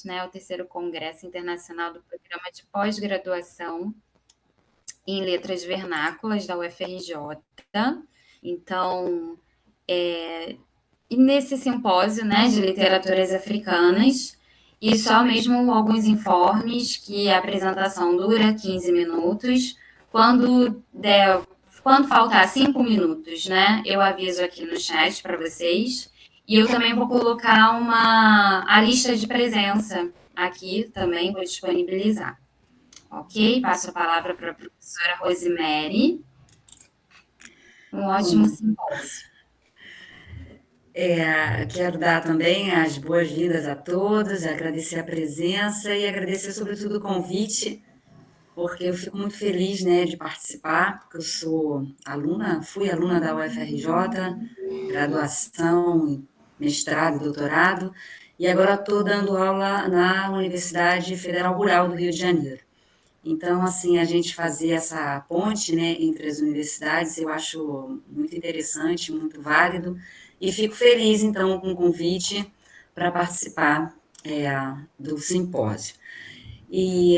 né, o terceiro Congresso Internacional do Programa de Pós-Graduação em Letras Vernáculas da UFRJ. Então, e nesse simpósio, né, de literaturas africanas, e só mesmo alguns informes que a apresentação dura 15 minutos. Quando faltar 5 minutos, né, eu aviso aqui no chat para vocês. E eu também vou colocar a lista de presença aqui também, vou disponibilizar. Ok? Passo a palavra para a professora Rosemary. Um ótimo simpósio. Quero dar também as boas-vindas a todos, agradecer a presença e agradecer, sobretudo, o convite, porque eu fico muito feliz, né, de participar, porque eu fui aluna da UFRJ, graduação, mestrado, doutorado, e agora estou dando aula na Universidade Federal Rural do Rio de Janeiro. Então, assim, a gente fazer essa ponte, né, entre as universidades, eu acho muito interessante, muito válido, e fico feliz, então, com o convite para participar do simpósio. E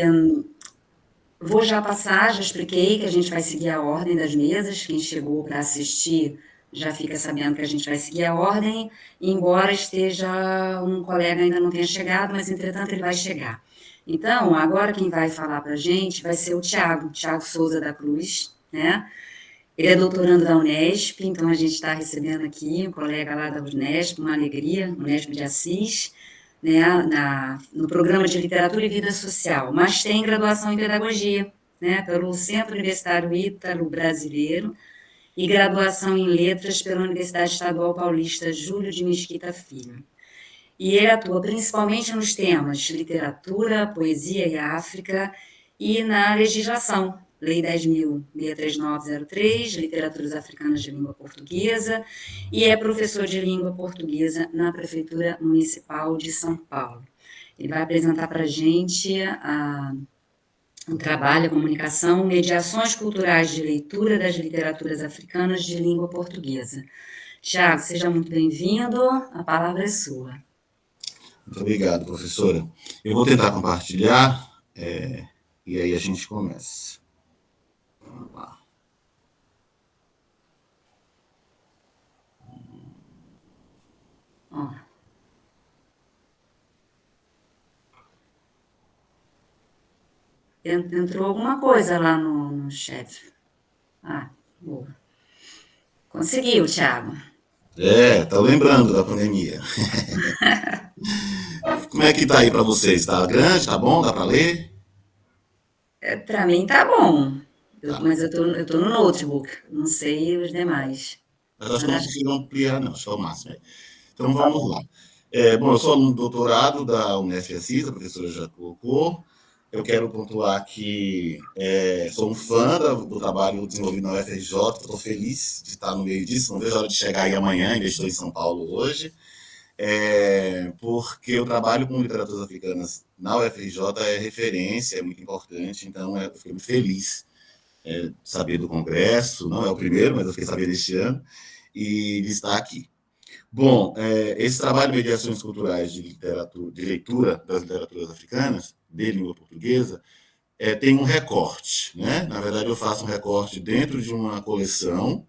vou já passar, já expliquei que a gente vai seguir a ordem das mesas, quem chegou para assistir já fica sabendo que a gente vai seguir a ordem, embora esteja um colega ainda não tenha chegado, mas, entretanto, ele vai chegar. Então, agora quem vai falar para a gente vai ser o Tiago Souza da Cruz, né? Ele é doutorando da Unesp, então a gente está recebendo aqui um colega lá da Unesp, uma alegria, Unesp de Assis, né, no programa de Literatura e Vida Social, mas tem graduação em Pedagogia, né, pelo Centro Universitário Ítalo-Brasileiro, e graduação em Letras pela Universidade Estadual Paulista Júlio de Mesquita Filho. E ele atua principalmente nos temas literatura, poesia e África, e na legislação, Lei 10.63903, Literaturas Africanas de Língua Portuguesa, e é professor de língua portuguesa na Prefeitura Municipal de São Paulo. Ele vai apresentar para a gente um trabalho, a comunicação, mediações culturais de leitura das literaturas africanas de língua portuguesa. Tiago, seja muito bem-vindo, a palavra é sua. Muito obrigado, professora. Eu vou tentar compartilhar, e aí a gente começa. Vamos lá. Entrou alguma coisa lá no chat. Boa. Conseguiu, Thiago. Tá lembrando da pandemia. Como é que tá aí para vocês? Tá grande? Tá bom? Dá para ler? Para mim tá bom. Mas eu tô no notebook. Não sei os demais. Mas acho que eu não consigo ampliar, não. Acho que é o máximo. Então vamos lá. Bom, eu sou aluno do doutorado da Unesp Assis, a professora já colocou. Eu quero pontuar que sou um fã do trabalho desenvolvido na UFRJ, estou feliz de estar no meio disso, não vejo a hora de chegar aí amanhã, ainda estou em São Paulo hoje, porque eu trabalho com literaturas africanas na UFRJ, é referência, é muito importante, então eu fiquei muito feliz de saber do congresso, não é o primeiro, mas eu fiquei sabendo este ano, e de estar aqui. Bom, esse trabalho de mediações culturais de leitura das literaturas africanas, de língua portuguesa, tem um recorte, né? Na verdade, eu faço um recorte dentro de uma coleção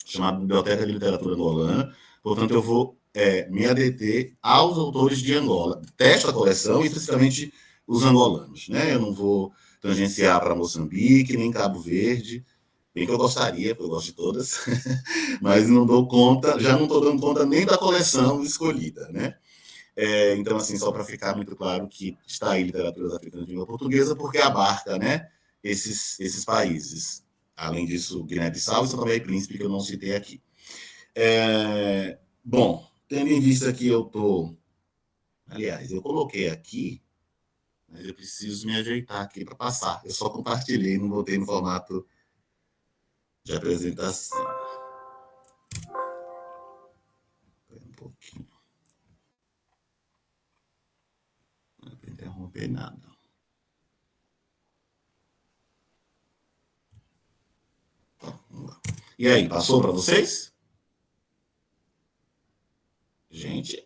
chamada Biblioteca de Literatura Angolana, portanto, eu vou me adeter aos autores de Angola. Testo a coleção, especificamente os angolanos, né? Eu não vou tangenciar para Moçambique, nem Cabo Verde, bem que eu gostaria, porque eu gosto de todas, mas não dou conta, já não estou dando conta nem da coleção escolhida, né? Então, assim, só para ficar muito claro que está aí Literaturas Africanas de Língua Portuguesa, porque abarca, né, esses países. Além disso, Guiné-Bissau e São Tomé e Príncipe, que eu não citei aqui. Bom, tendo em vista que eu estou... Aliás, eu coloquei aqui, mas eu preciso me ajeitar aqui para passar. Eu só compartilhei, não botei no formato de apresentação. Espera um pouquinho. Não vou interromper nada. Vamos lá. E aí, passou para vocês? Gente?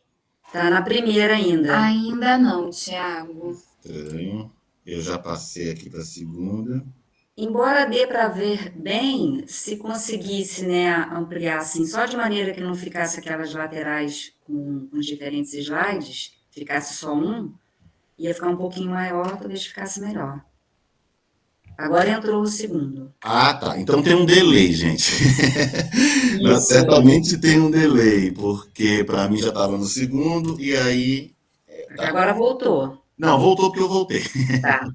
Tá na primeira ainda. Ainda não, Tiago. Estranho. Eu já passei aqui para a segunda. Embora dê para ver bem, se conseguisse, né, ampliar assim, só de maneira que não ficasse aquelas laterais com os diferentes slides, ficasse só um, ia ficar um pouquinho maior, talvez ficasse melhor. Agora entrou o segundo. Ah, tá. Então tem um delay, gente. Isso. Certamente tem um delay, porque para mim já estava no segundo, e aí. Tá. Agora voltou. Não, voltou porque eu voltei. Tá.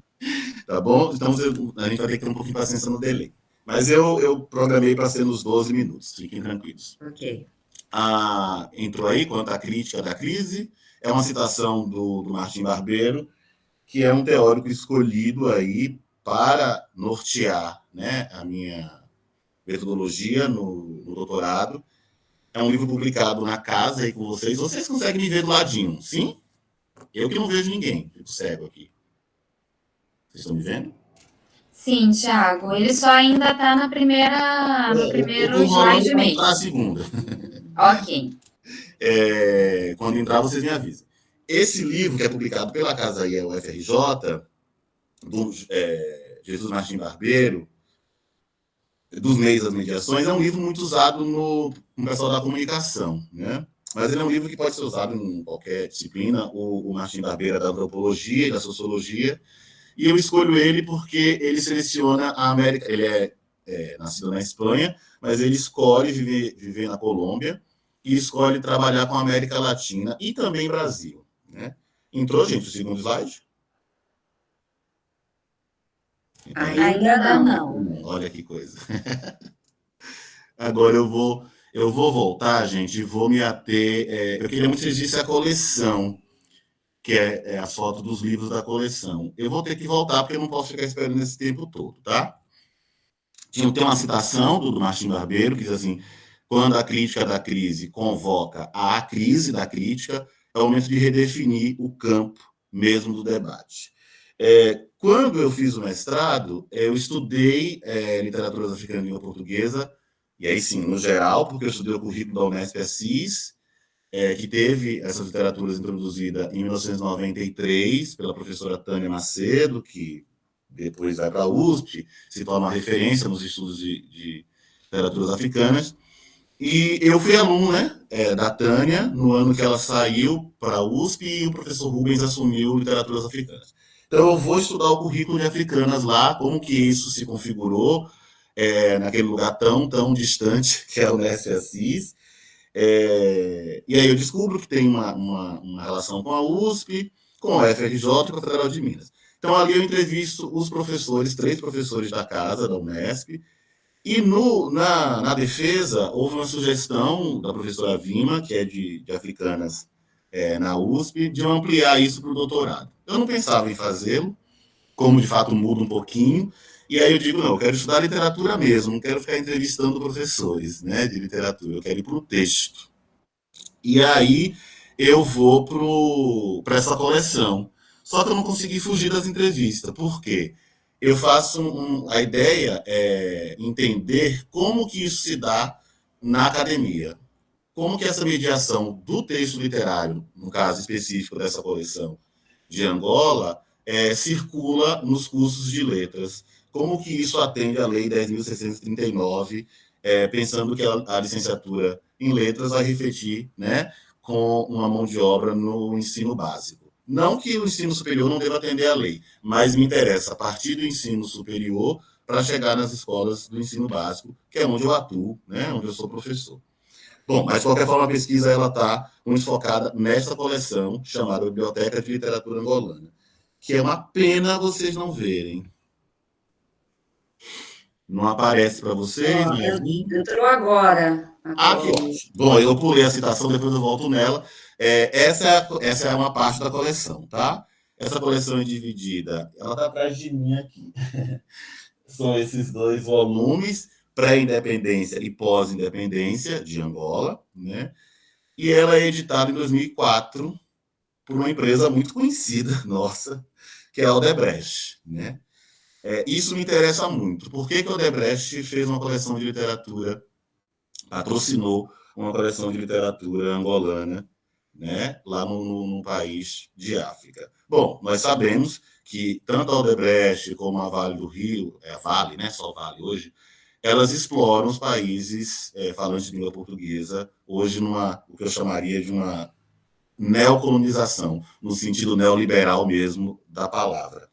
Tá bom? Então a gente vai ter que ter um pouquinho de paciência no delay. Mas eu programei para ser nos 12 minutos, fiquem tranquilos. Ok. Entrou aí quanto à crítica da crise, é uma citação do Martim Barbeiro, que é um teórico escolhido aí para nortear, né, a minha metodologia no doutorado. É um livro publicado na casa aí com vocês. Vocês conseguem me ver do ladinho, sim? Eu que não vejo ninguém, fico cego aqui. Vocês estão me vendo? Sim, Tiago. Ele só ainda está no primeiro slide mesmo. A segunda. Ok. Quando entrar, vocês me avisam. Esse livro, que é publicado pela Casa UFRJ, do Jesus Martim Barbeiro, dos meios das mediações, é um livro muito usado no pessoal da comunicação, né? Mas ele é um livro que pode ser usado em qualquer disciplina. O Martim Barbeiro é da antropologia e da sociologia, e eu escolho ele porque ele seleciona a América. Ele é nascido na Espanha, mas ele escolhe viver na Colômbia e escolhe trabalhar com a América Latina e também Brasil, né? Entrou, gente, o segundo slide? Ainda não. Olha que coisa. Agora eu vou voltar, gente, e vou me ater. Eu queria muito que vocês vissem a coleção, que é a foto dos livros da coleção. Eu vou ter que voltar, porque eu não posso ficar esperando esse tempo todo, tá? Tem uma citação do Martim Barbeiro, que diz assim: quando a crítica da crise convoca a crise da crítica, é o momento de redefinir o campo mesmo do debate. Quando eu fiz o mestrado, eu estudei literatura africana e língua portuguesa, e aí sim, no geral, porque eu estudei o currículo da Unesp Assis, que teve essas literaturas introduzidas em 1993 pela professora Tânia Macedo, que depois vai para a USP, se torna uma referência nos estudos de literaturas africanas. E eu fui aluno, né, da Tânia, no ano que ela saiu para a USP, e o professor Rubens assumiu literaturas africanas. Então, eu vou estudar o currículo de africanas lá, como que isso se configurou naquele lugar tão distante que é o Unesp Assis. E aí eu descubro que tem uma relação com a USP, com a UFRJ e com a Federal de Minas. Então, ali eu entrevisto os professores, 3 professores da casa, da Unesp, e na defesa houve uma sugestão da professora Vima, que é de africanas na USP, de eu ampliar isso para o doutorado. Eu não pensava em fazê-lo, como de fato muda um pouquinho, e aí eu digo, não, eu quero estudar literatura mesmo, não quero ficar entrevistando professores, né, de literatura, eu quero ir para o texto. E aí eu vou para essa coleção. Só que eu não consegui fugir das entrevistas. Por quê? Eu faço a ideia é entender como que isso se dá na academia. Como que essa mediação do texto literário, no caso específico dessa coleção de Angola, circula nos cursos de letras. Como que isso atende à Lei 10.639, pensando que a licenciatura em letras vai refletir, né, com uma mão de obra no ensino básico. Não que o ensino superior não deva atender à lei, mas me interessa a partir do ensino superior para chegar nas escolas do ensino básico, que é onde eu atuo, né, onde eu sou professor. Bom, mas de qualquer forma a pesquisa ela está muito focada nessa coleção chamada Biblioteca de Literatura Angolana, que é uma pena vocês não verem. Não aparece para vocês? Entrou agora. Que ótimo. Bom, eu pulei a citação, depois eu volto nela. Essa é uma parte da coleção, tá? Essa coleção é dividida, ela está atrás de mim aqui. São esses 2 volumes, pré-independência e pós-independência de Angola, né? E ela é editada em 2004 por uma empresa muito conhecida nossa, que é a Odebrecht, né? Isso me interessa muito. Por que a Odebrecht fez uma coleção de literatura, patrocinou uma coleção de literatura angolana, né, lá no país de África. Bom, nós sabemos que tanto a Odebrecht como a Vale do Rio, a Vale, né, só Vale hoje, elas exploram os países falantes de língua portuguesa, hoje o que eu chamaria de uma neocolonização, no sentido neoliberal mesmo da palavra.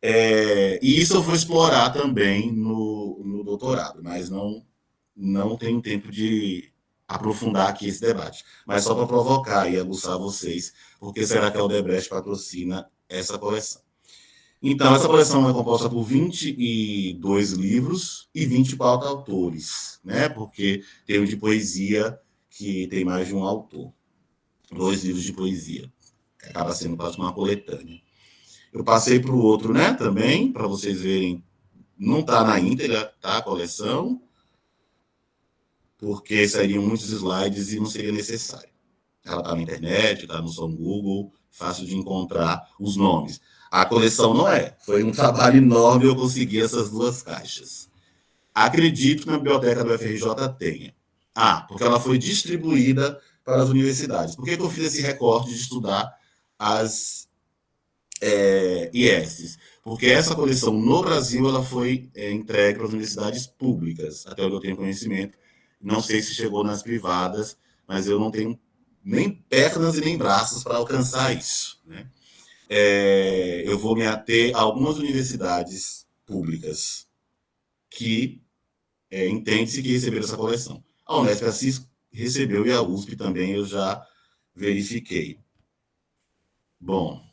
E isso eu vou explorar também no doutorado, mas não tenho tempo de aprofundar aqui esse debate. Mas só para provocar e aguçar vocês, porque será que a Odebrecht patrocina essa coleção? Então, essa coleção é composta por 22 livros e 24 autores, né? Porque tem um de poesia que tem mais de um autor. 2 livros de poesia. Acaba sendo quase uma coletânea. Eu passei para o outro, né, também, para vocês verem. Não está na íntegra, tá, a coleção, porque seriam muitos slides e não seria necessário. Ela está na internet, está no São Google, fácil de encontrar os nomes. A coleção não é. Foi um trabalho enorme eu consegui essas 2 caixas. Acredito que na biblioteca do FRJ tenha. Porque ela foi distribuída para as universidades. Por que eu fiz esse recorte de estudar as IESs? Porque essa coleção no Brasil ela foi entregue para as universidades públicas, até onde eu tenho conhecimento. Não sei se chegou nas privadas, mas eu não tenho nem pernas e nem braços para alcançar isso, né? Eu vou me ater a algumas universidades públicas que entende-se que receberam essa coleção. A Unesp Assis recebeu e a USP também eu já verifiquei. Bom,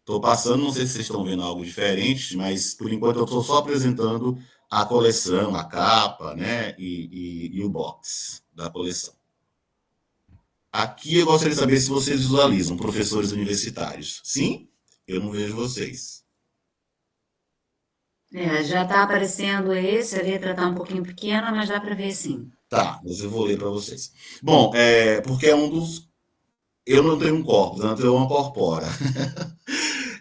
estou passando, não sei se vocês estão vendo algo diferente, mas por enquanto eu estou só apresentando a coleção, a capa, né, e o box da coleção. Aqui eu gostaria de saber se vocês visualizam professores universitários. Sim? Eu não vejo vocês. Já está aparecendo esse, a letra está um pouquinho pequena, mas dá para ver sim. Tá, mas eu vou ler para vocês. Bom, porque é um dos... Eu não tenho um corpus, não tenho uma corpora.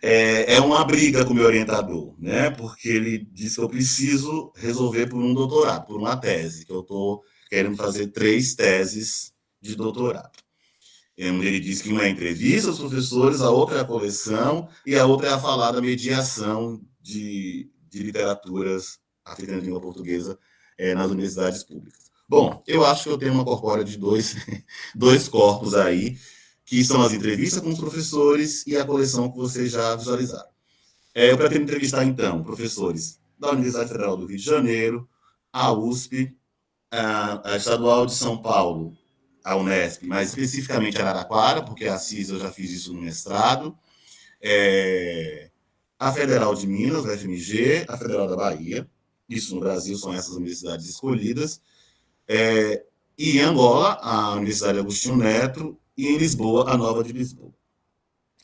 É uma briga com o meu orientador, né? Porque ele disse que eu preciso resolver por um doutorado, por uma tese, que eu estou querendo fazer 3 teses de doutorado. Ele disse que uma é entrevista aos professores, a outra é a coleção e a outra é a falar da mediação de literaturas africanas de língua portuguesa nas universidades públicas. Bom, eu acho que eu tenho uma corpórea de dois corpos aí, que são as entrevistas com os professores e a coleção que vocês já visualizaram. Eu pretendo entrevistar, então, professores da Universidade Federal do Rio de Janeiro, a USP, a Estadual de São Paulo, a Unesp, mas especificamente a Araraquara, porque a CIS eu já fiz isso no mestrado, a Federal de Minas, a FMG, a Federal da Bahia, isso no Brasil são essas universidades escolhidas, e em Angola, a Universidade Agostinho Neto, e em Lisboa, a Nova de Lisboa.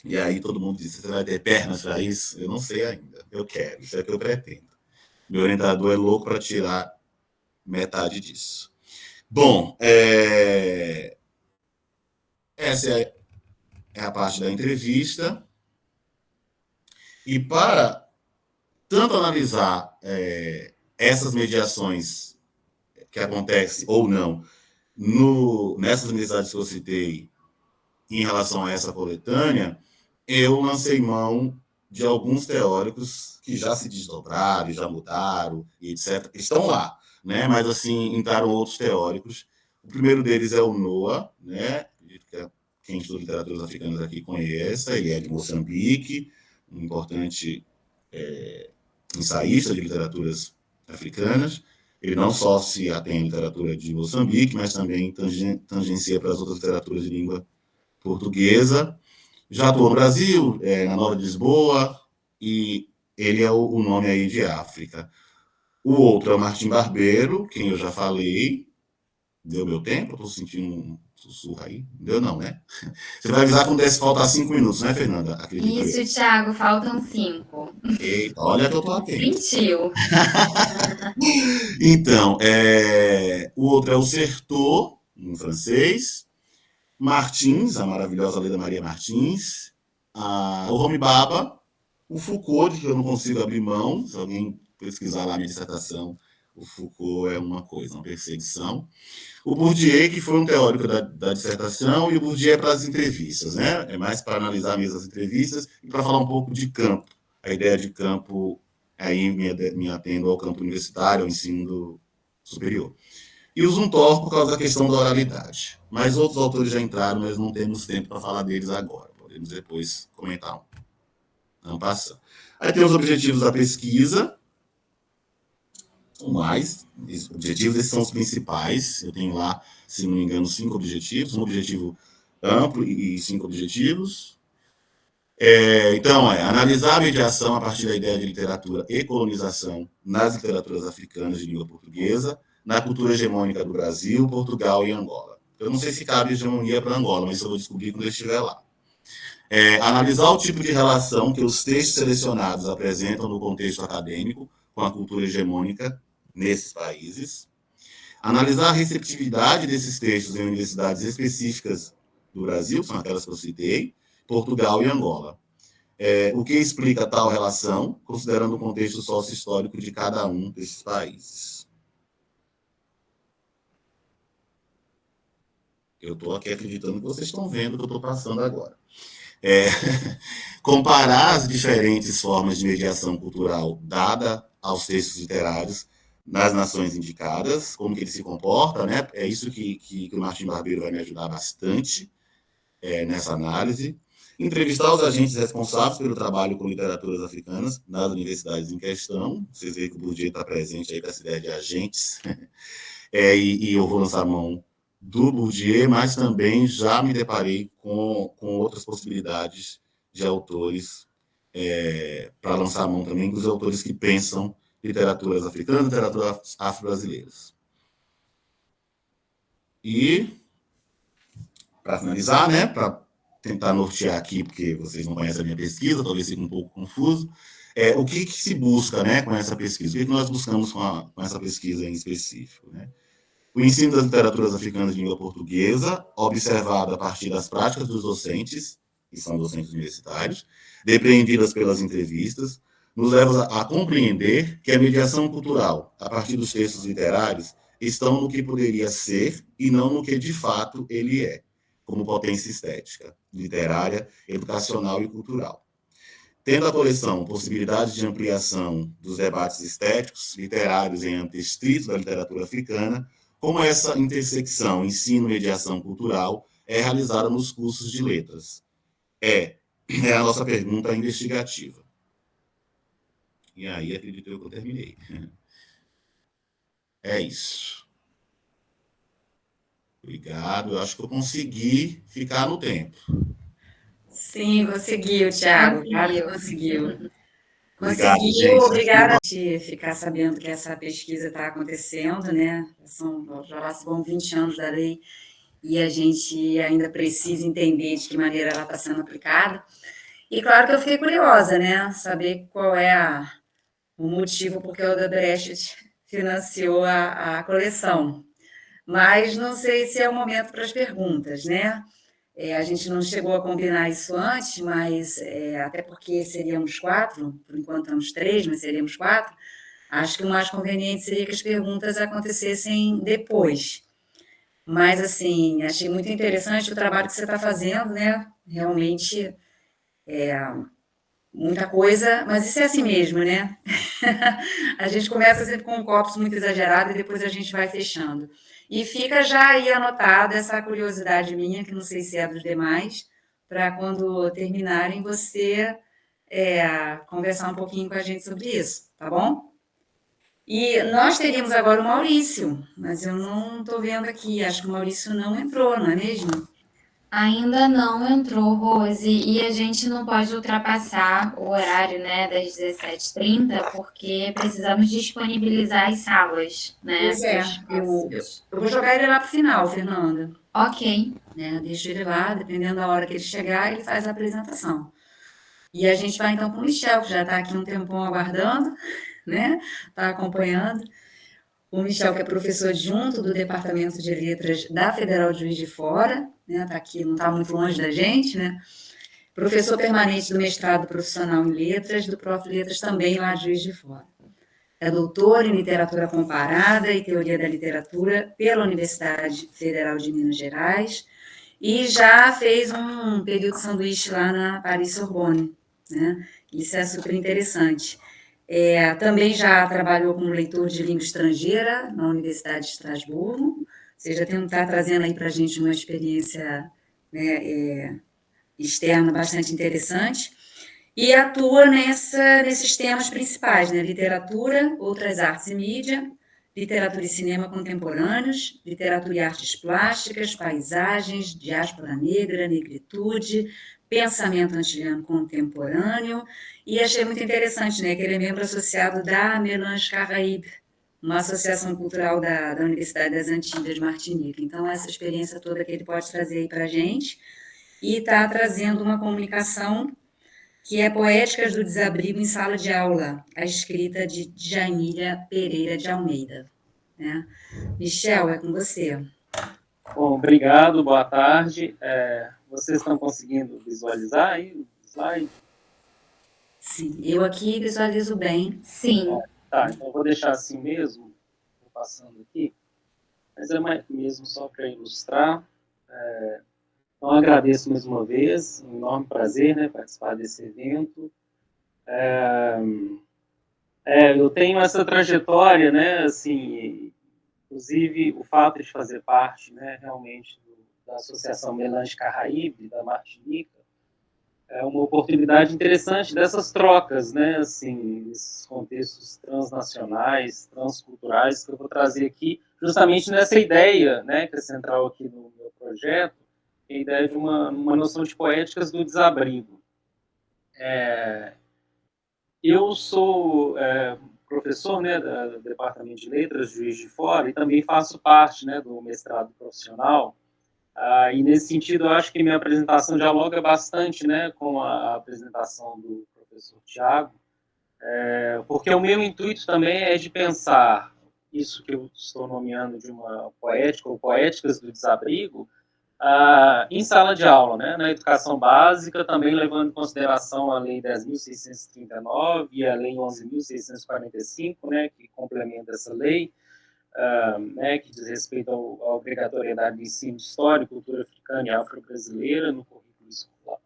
E aí todo mundo diz, você vai ter pernas para isso? Eu não sei ainda, eu quero, isso é o que eu pretendo. Meu orientador é louco para tirar metade disso. Bom, essa é a parte da entrevista. E para tanto analisar essas mediações que acontecem ou não nessas universidades que eu citei em relação a essa coletânea, eu lancei mão de alguns teóricos que já se desdobraram, já mudaram, e etc. Estão lá, né? Mas, assim, entraram outros teóricos. O primeiro deles é o Noah, né? Quem estuda literaturas africanas aqui conhece, ele é de Moçambique, um importante ensaísta de literaturas africanas. Ele não só se atém à literatura de Moçambique, mas também tangencia para as outras literaturas de língua portuguesa. Já atuou no Brasil, na Nova de Lisboa, e ele é o nome aí de África. O outro é o Martim Barbeiro, quem eu já falei. Deu meu tempo? Estou sentindo um sussurro aí. Deu não, né? Você vai avisar quando faltar 5 minutos, né, Fernanda? Acredito isso, Thiago, faltam 5. Eita, olha que eu estou atento. Sentiu. Então, o outro é o Certeau, em francês. Martins, a maravilhosa Leda Maria Martins. O Homi Bhabha. O Foucault, de que eu não consigo abrir mão. Se alguém pesquisar lá a minha dissertação, O Foucault é uma coisa, uma perseguição. O Bourdieu, que foi um teórico da dissertação, e o Bourdieu é para as entrevistas, né? É mais para analisar mesmo as entrevistas e para falar um pouco de campo. A ideia de campo, aí me atendo ao campo universitário, ao ensino superior. E o Zumthor por causa da questão da oralidade. Mas outros autores já entraram, mas não temos tempo para falar deles agora. Podemos depois comentar. Não passa. Aí tem os objetivos da pesquisa. Mais objetivos, esses são os principais. Eu tenho lá, se não me engano, 5 objetivos. Um objetivo amplo e 5 objetivos. Então, analisar a mediação a partir da ideia de literatura e colonização nas literaturas africanas de língua portuguesa, na cultura hegemônica do Brasil, Portugal e Angola. Eu não sei se cabe hegemonia para Angola, mas isso eu vou descobrir quando eu estiver lá. Analisar o tipo de relação que os textos selecionados apresentam no contexto acadêmico com a cultura hegemônica nesses países. Analisar a receptividade desses textos em universidades específicas do Brasil, que são aquelas que eu citei, Portugal e Angola. O que explica tal relação, considerando o contexto sócio-histórico de cada um desses países. Eu estou aqui acreditando que vocês estão vendo o que eu estou passando agora. Comparar as diferentes formas de mediação cultural dada aos textos literários nas nações indicadas, como que ele se comporta, né? É isso que o Martim Barbeiro vai me ajudar bastante nessa análise. Entrevistar os agentes responsáveis pelo trabalho com literaturas africanas nas universidades em questão. Vocês veem que o Bourdieu está presente aí com essa ideia de agentes. E eu vou lançar a mão do Bourdieu, mas também já me deparei com outras possibilidades de autores para lançar a mão também dos autores que pensam literaturas africanas, literaturas afro-brasileiras. E, para finalizar, né, para tentar nortear aqui, porque vocês não conhecem a minha pesquisa, talvez fique um pouco confuso, o que se busca, né, com essa pesquisa? O que nós buscamos com essa pesquisa em específico, né? O ensino das literaturas africanas de língua portuguesa, observado a partir das práticas dos docentes, que são docentes universitários, depreendidas pelas entrevistas, nos leva a compreender que a mediação cultural, a partir dos textos literários, estão no que poderia ser e não no que de fato ele é, como potência estética, literária, educacional e cultural. Tendo a coleção possibilidades de ampliação dos debates estéticos, literários em âmbito estrito da literatura africana, como essa intersecção ensino-mediação cultural é realizada nos cursos de letras? É a nossa pergunta investigativa. E aí, acredito eu que eu terminei. É isso. Obrigado. Eu acho que eu consegui ficar no tempo. Sim, conseguiu, Thiago. Claro que conseguiu. Conseguiu, obrigada por ficar sabendo que essa pesquisa está acontecendo, né? Já vão 20 anos da lei e a gente ainda precisa entender de que maneira ela está sendo aplicada. E claro que eu fiquei curiosa, né? Saber qual é o motivo por que o Odebrecht financiou a coleção. Mas não sei se é o momento para as perguntas, né? A gente não chegou a combinar isso antes, mas até porque seríamos 4, por enquanto estamos 3, mas seríamos 4, acho que o mais conveniente seria que as perguntas acontecessem depois. Mas, assim, achei muito interessante o trabalho que você está fazendo, né? Realmente, muita coisa, mas isso é assim mesmo, né? A gente começa sempre com um copo muito exagerado e depois a gente vai fechando. E fica já aí anotada essa curiosidade minha, que não sei se é dos demais, para quando terminarem você conversar um pouquinho com a gente sobre isso, tá bom? E nós teríamos agora o Maurício, mas eu não estou vendo aqui, acho que o Maurício não entrou, não é mesmo? Ainda não entrou, Rose, e a gente não pode ultrapassar o horário, né, das 17h30, porque precisamos disponibilizar as salas, né? Pois é, eu vou jogar ele lá para o final, Fernanda. Ok. Né? Deixo ele lá, dependendo da hora que ele chegar, ele faz a apresentação. E a gente vai então para o Michel, que já está aqui um tempão aguardando, né? Está acompanhando. O Michel, que é professor adjunto do Departamento de Letras da Federal de Juiz de Fora, né? Está aqui, não está muito longe da gente, né? Professor permanente do mestrado profissional em letras, do Prof. Letras também lá de Juiz de Fora. É doutor em Literatura Comparada e Teoria da Literatura pela Universidade Federal de Minas Gerais e já fez um período de sanduíche lá na Paris-Sorbonne, né? Isso é super interessante. Também já trabalhou como leitor de língua estrangeira na Universidade de Estrasburgo. Você já está trazendo aí para a gente uma experiência, né, externa bastante interessante. E atua nesses temas principais, né? Literatura, outras artes e mídia, literatura e cinema contemporâneos, literatura e artes plásticas, paisagens, diáspora negra, negritude, pensamento antiliano contemporâneo, e achei muito interessante, né, que ele é membro associado da Mélange Caraíbe, uma associação cultural da Universidade das Antilhas de Martinica. Então, essa experiência toda que ele pode trazer aí para a gente, e está trazendo uma comunicação que é Poéticas do Desabrigo em Sala de Aula, a escrita de Janília Pereira de Almeida. Né? Michel, é com você. Bom, obrigado, boa tarde. Vocês estão conseguindo visualizar aí o slide? Sim, eu aqui visualizo bem. Sim. Tá, então eu vou deixar assim mesmo, vou passando aqui, mas é mesmo só para ilustrar. Então, agradeço mais uma vez, um enorme prazer, né, participar desse evento. Eu tenho essa trajetória, né, assim, inclusive o fato de fazer parte, né, realmente da Associação Mélange Caraíbe, da Martinica, é uma oportunidade interessante dessas trocas, né, assim, esses contextos transnacionais, transculturais, que eu vou trazer aqui, justamente nessa ideia, né, que é central aqui no meu projeto, a ideia de uma noção de poéticas do desabrigo. Eu sou professor, né, do Departamento de Letras, Juiz de Fora, e também faço parte, né, do mestrado profissional. E nesse sentido, eu acho que minha apresentação dialoga bastante, né, com a apresentação do professor Tiago, porque o meu intuito também é de pensar isso que eu estou nomeando de uma poética, ou poéticas do desabrigo, em sala de aula, né, na educação básica, também levando em consideração a Lei 10.639 e a Lei 11.645, né, que complementa essa lei, né, que diz respeito à obrigatoriedade do ensino de história, cultura africana e afro-brasileira no currículo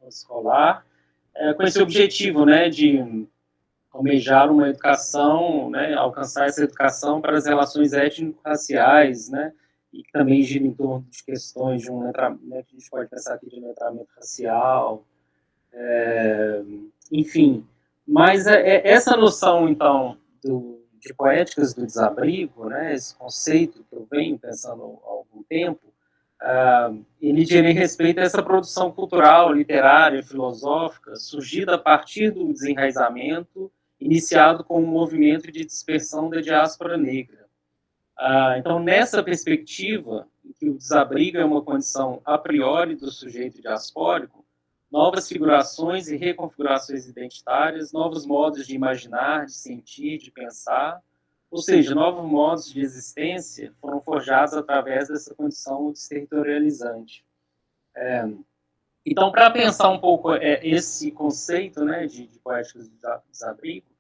escolar, com esse objetivo, né, de almejar uma educação, né, alcançar essa educação para as relações étnico-raciais, né, e que também gira em torno de questões de um letramento, né, que a gente pode pensar aqui de letramento racial, enfim. Mas essa noção, então, de poéticas do desabrigo, né, esse conceito que eu venho pensando há algum tempo, ele diz respeito a essa produção cultural, literária, filosófica, surgida a partir do desenraizamento, iniciado com um movimento de dispersão da diáspora negra. Então, nessa perspectiva, em que o desabrigo é uma condição a priori do sujeito diaspórico, novas figurações e reconfigurações identitárias, novos modos de imaginar, de sentir, de pensar, ou seja, novos modos de existência foram forjados através dessa condição desterritorializante. Então, para pensar um pouco esse conceito, né, de poéticas do desabrigo,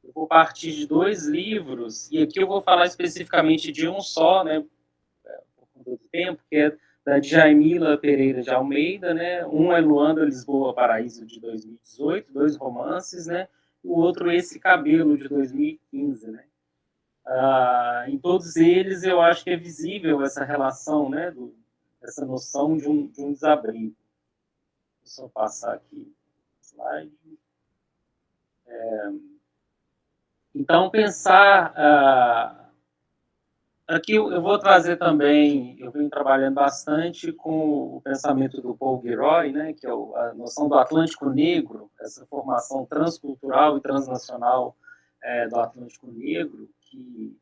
eu vou partir de 2 livros, e aqui eu vou falar especificamente de um só, né, por conta do tempo, que é da Djamila Pereira de Almeida, né, um é Luanda, Lisboa, Paraíso, de 2018, 2 romances, né, e o outro Esse Cabelo, de 2015, né. Em todos eles, eu acho que é visível essa relação, né, essa noção de um desabrigo. Deixa eu passar aqui o slide. Então, pensar... aqui eu vou trazer também, eu venho trabalhando bastante com o pensamento do Paul Gilroy, né, que é a noção do Atlântico Negro, essa formação transcultural e transnacional do Atlântico Negro, que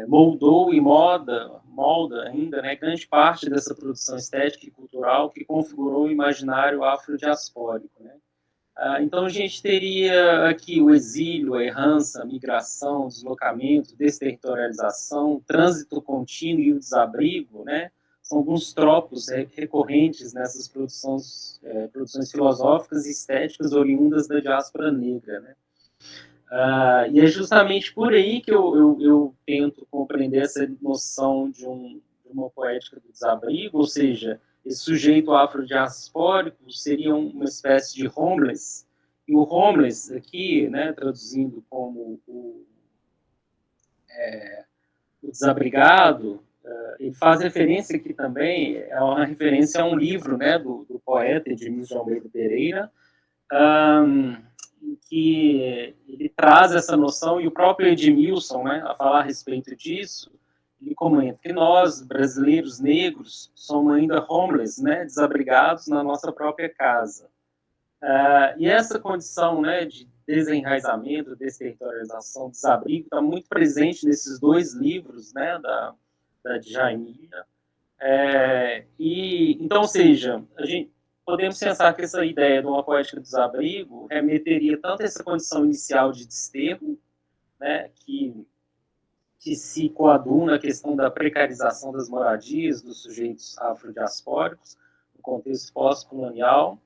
moldou e molda ainda, né, grande parte dessa produção estética e cultural que configurou o imaginário afrodiaspórico, né. Então, a gente teria aqui o exílio, a errança, a migração, o deslocamento, desterritorialização, trânsito contínuo e o desabrigo, né? São alguns tropos recorrentes nessas produções filosóficas e estéticas oriundas da diáspora negra, né? E é justamente por aí que eu tento compreender essa noção de uma poética do desabrigo, ou seja, esse sujeito afrodiaspórico seria uma espécie de homeless, e o homeless aqui, né, traduzindo como o desabrigado, ele faz referência aqui também, é uma referência a um livro, né, do poeta Edmilson de Almeida Pereira, em que ele traz essa noção, e o próprio Edmilson, né, a falar a respeito disso, ele comenta que nós, brasileiros negros, somos ainda homeless, né, desabrigados na nossa própria casa. E essa condição, né, de desenraizamento, desterritorialização, desabrigo, está muito presente nesses dois livros, né, da Djamila. Então, ou seja, a gente podemos pensar que essa ideia de uma poética do desabrigo remeteria tanto a essa condição inicial de desterro, né, que se coaduna a questão da precarização das moradias dos sujeitos afrodiaspóricos no contexto pós-colonial,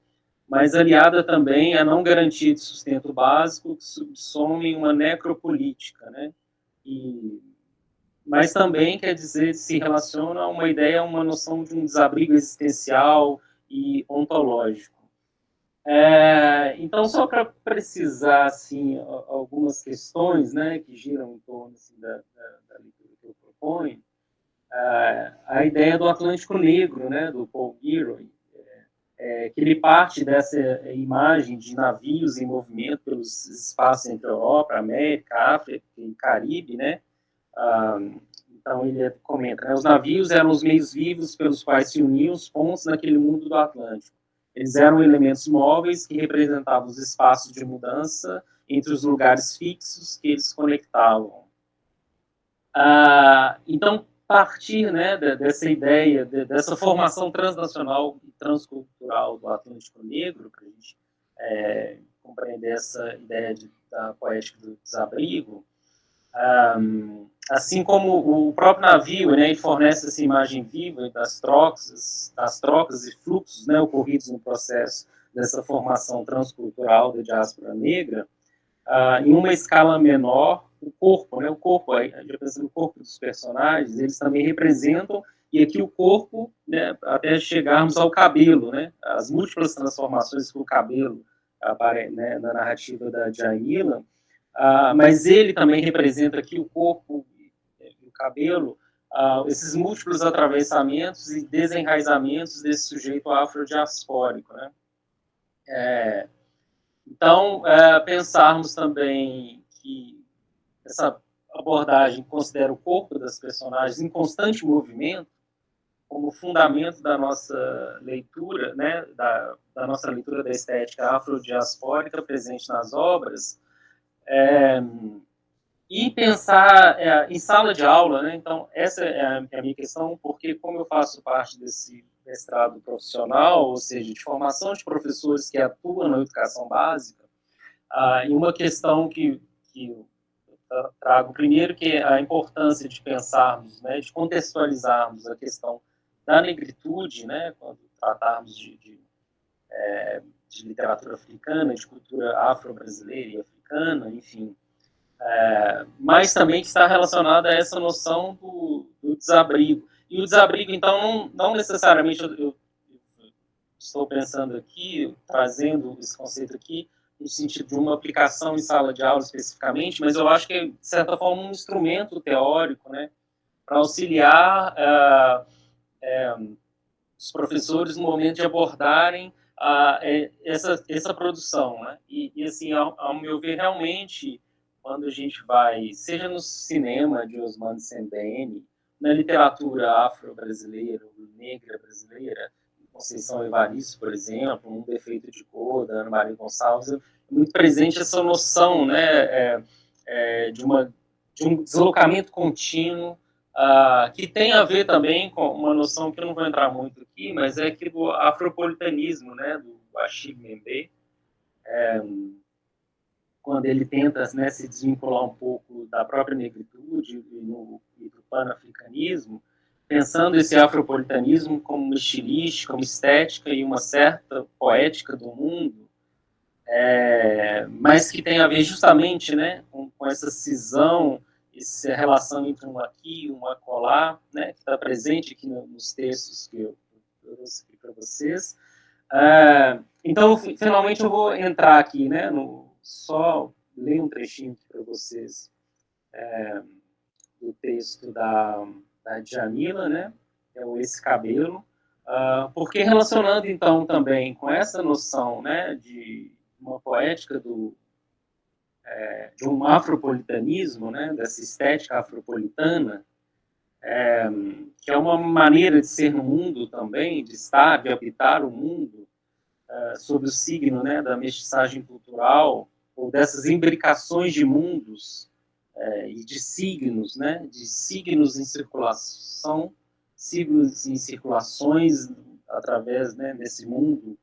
mas aliada também a não garantia de sustento básico que subsome uma necropolítica, né? Mas também, quer dizer, se relaciona a uma ideia, uma noção de um desabrigo existencial e ontológico. Então, só para precisar assim, algumas questões, né, que giram em torno assim, da leitura que eu proponho, a ideia do Atlântico Negro, né, do Paul Gilroy, que ele parte dessa imagem de navios em movimento pelos espaços entre Europa, América, África e Caribe, né? Então ele comenta, né, os navios eram os meios vivos pelos quais se uniam os pontos naquele mundo do Atlântico. Eles eram elementos móveis que representavam os espaços de mudança entre os lugares fixos que eles conectavam. Então, partir, né, dessa ideia, dessa formação transnacional e transcultural do Atlântico Negro, para a gente compreender essa ideia da poética do desabrigo, assim como o próprio navio, né, ele fornece essa imagem viva das trocas e fluxos, né, ocorridos no processo dessa formação transcultural da diáspora negra, em uma escala menor, o corpo, né, a gente pensa no corpo dos personagens, eles também representam, e aqui o corpo, né, até chegarmos ao cabelo, né, as múltiplas transformações que o cabelo né, na narrativa da Djamila, mas ele também representa aqui o corpo e o cabelo, esses múltiplos atravessamentos e desenraizamentos desse sujeito afrodiaspórico, né. Então, pensarmos também que essa abordagem considera o corpo das personagens em constante movimento como fundamento da nossa leitura, né, da nossa leitura da estética afrodiaspórica presente nas obras, e pensar em sala de aula, né? Então, essa é a minha questão, porque como eu faço parte desse mestrado profissional, ou seja, de formação de professores que atuam na educação básica, e uma questão que eu trago primeiro, que é a importância de pensarmos, né, de contextualizarmos a questão da negritude, né, quando tratarmos de literatura africana, de cultura afro-brasileira e africana, enfim, mas também que está relacionada a essa noção do desabrigo. E o desabrigo, então, não necessariamente, eu estou pensando aqui, trazendo esse conceito aqui, no sentido de uma aplicação em sala de aula especificamente, mas eu acho que é, de certa forma, um instrumento teórico, né, para auxiliar os professores no momento de abordarem essa produção, né? E assim, ao meu ver, realmente, quando a gente vai, seja no cinema de Osman Sembene, na literatura afro-brasileira, negra brasileira, Conceição Evaristo, por exemplo, Um Defeito de Cor, da Ana Maria Gonçalves, é muito presente essa noção, né, de um deslocamento contínuo, que tem a ver também com uma noção que eu não vou entrar muito aqui, mas é que do afropolitanismo, né, do Achille Mbembe, quando ele tenta, né, se desvincular um pouco da própria negritude e do panafricanismo, pensando esse afropolitanismo como uma estilística, uma estética e uma certa poética do mundo, mas que tem a ver justamente, né, com essa cisão, essa relação entre um aqui e um acolá, né, que está presente aqui nos textos que eu trouxe aqui para vocês. Então, finalmente, eu vou entrar aqui, né, só ler um trechinho para vocês do texto da Djamila, né, que é o Esse Cabelo, porque relacionando, então, também com essa noção, né, de uma poética de um afropolitanismo, né, dessa estética afropolitana, que é uma maneira de ser no mundo também, de estar, de habitar o mundo, sob o signo, né, da mestiçagem cultural, ou dessas imbricações de mundos e de signos, né, de signos em circulação, signos em circulações através, né, desse mundo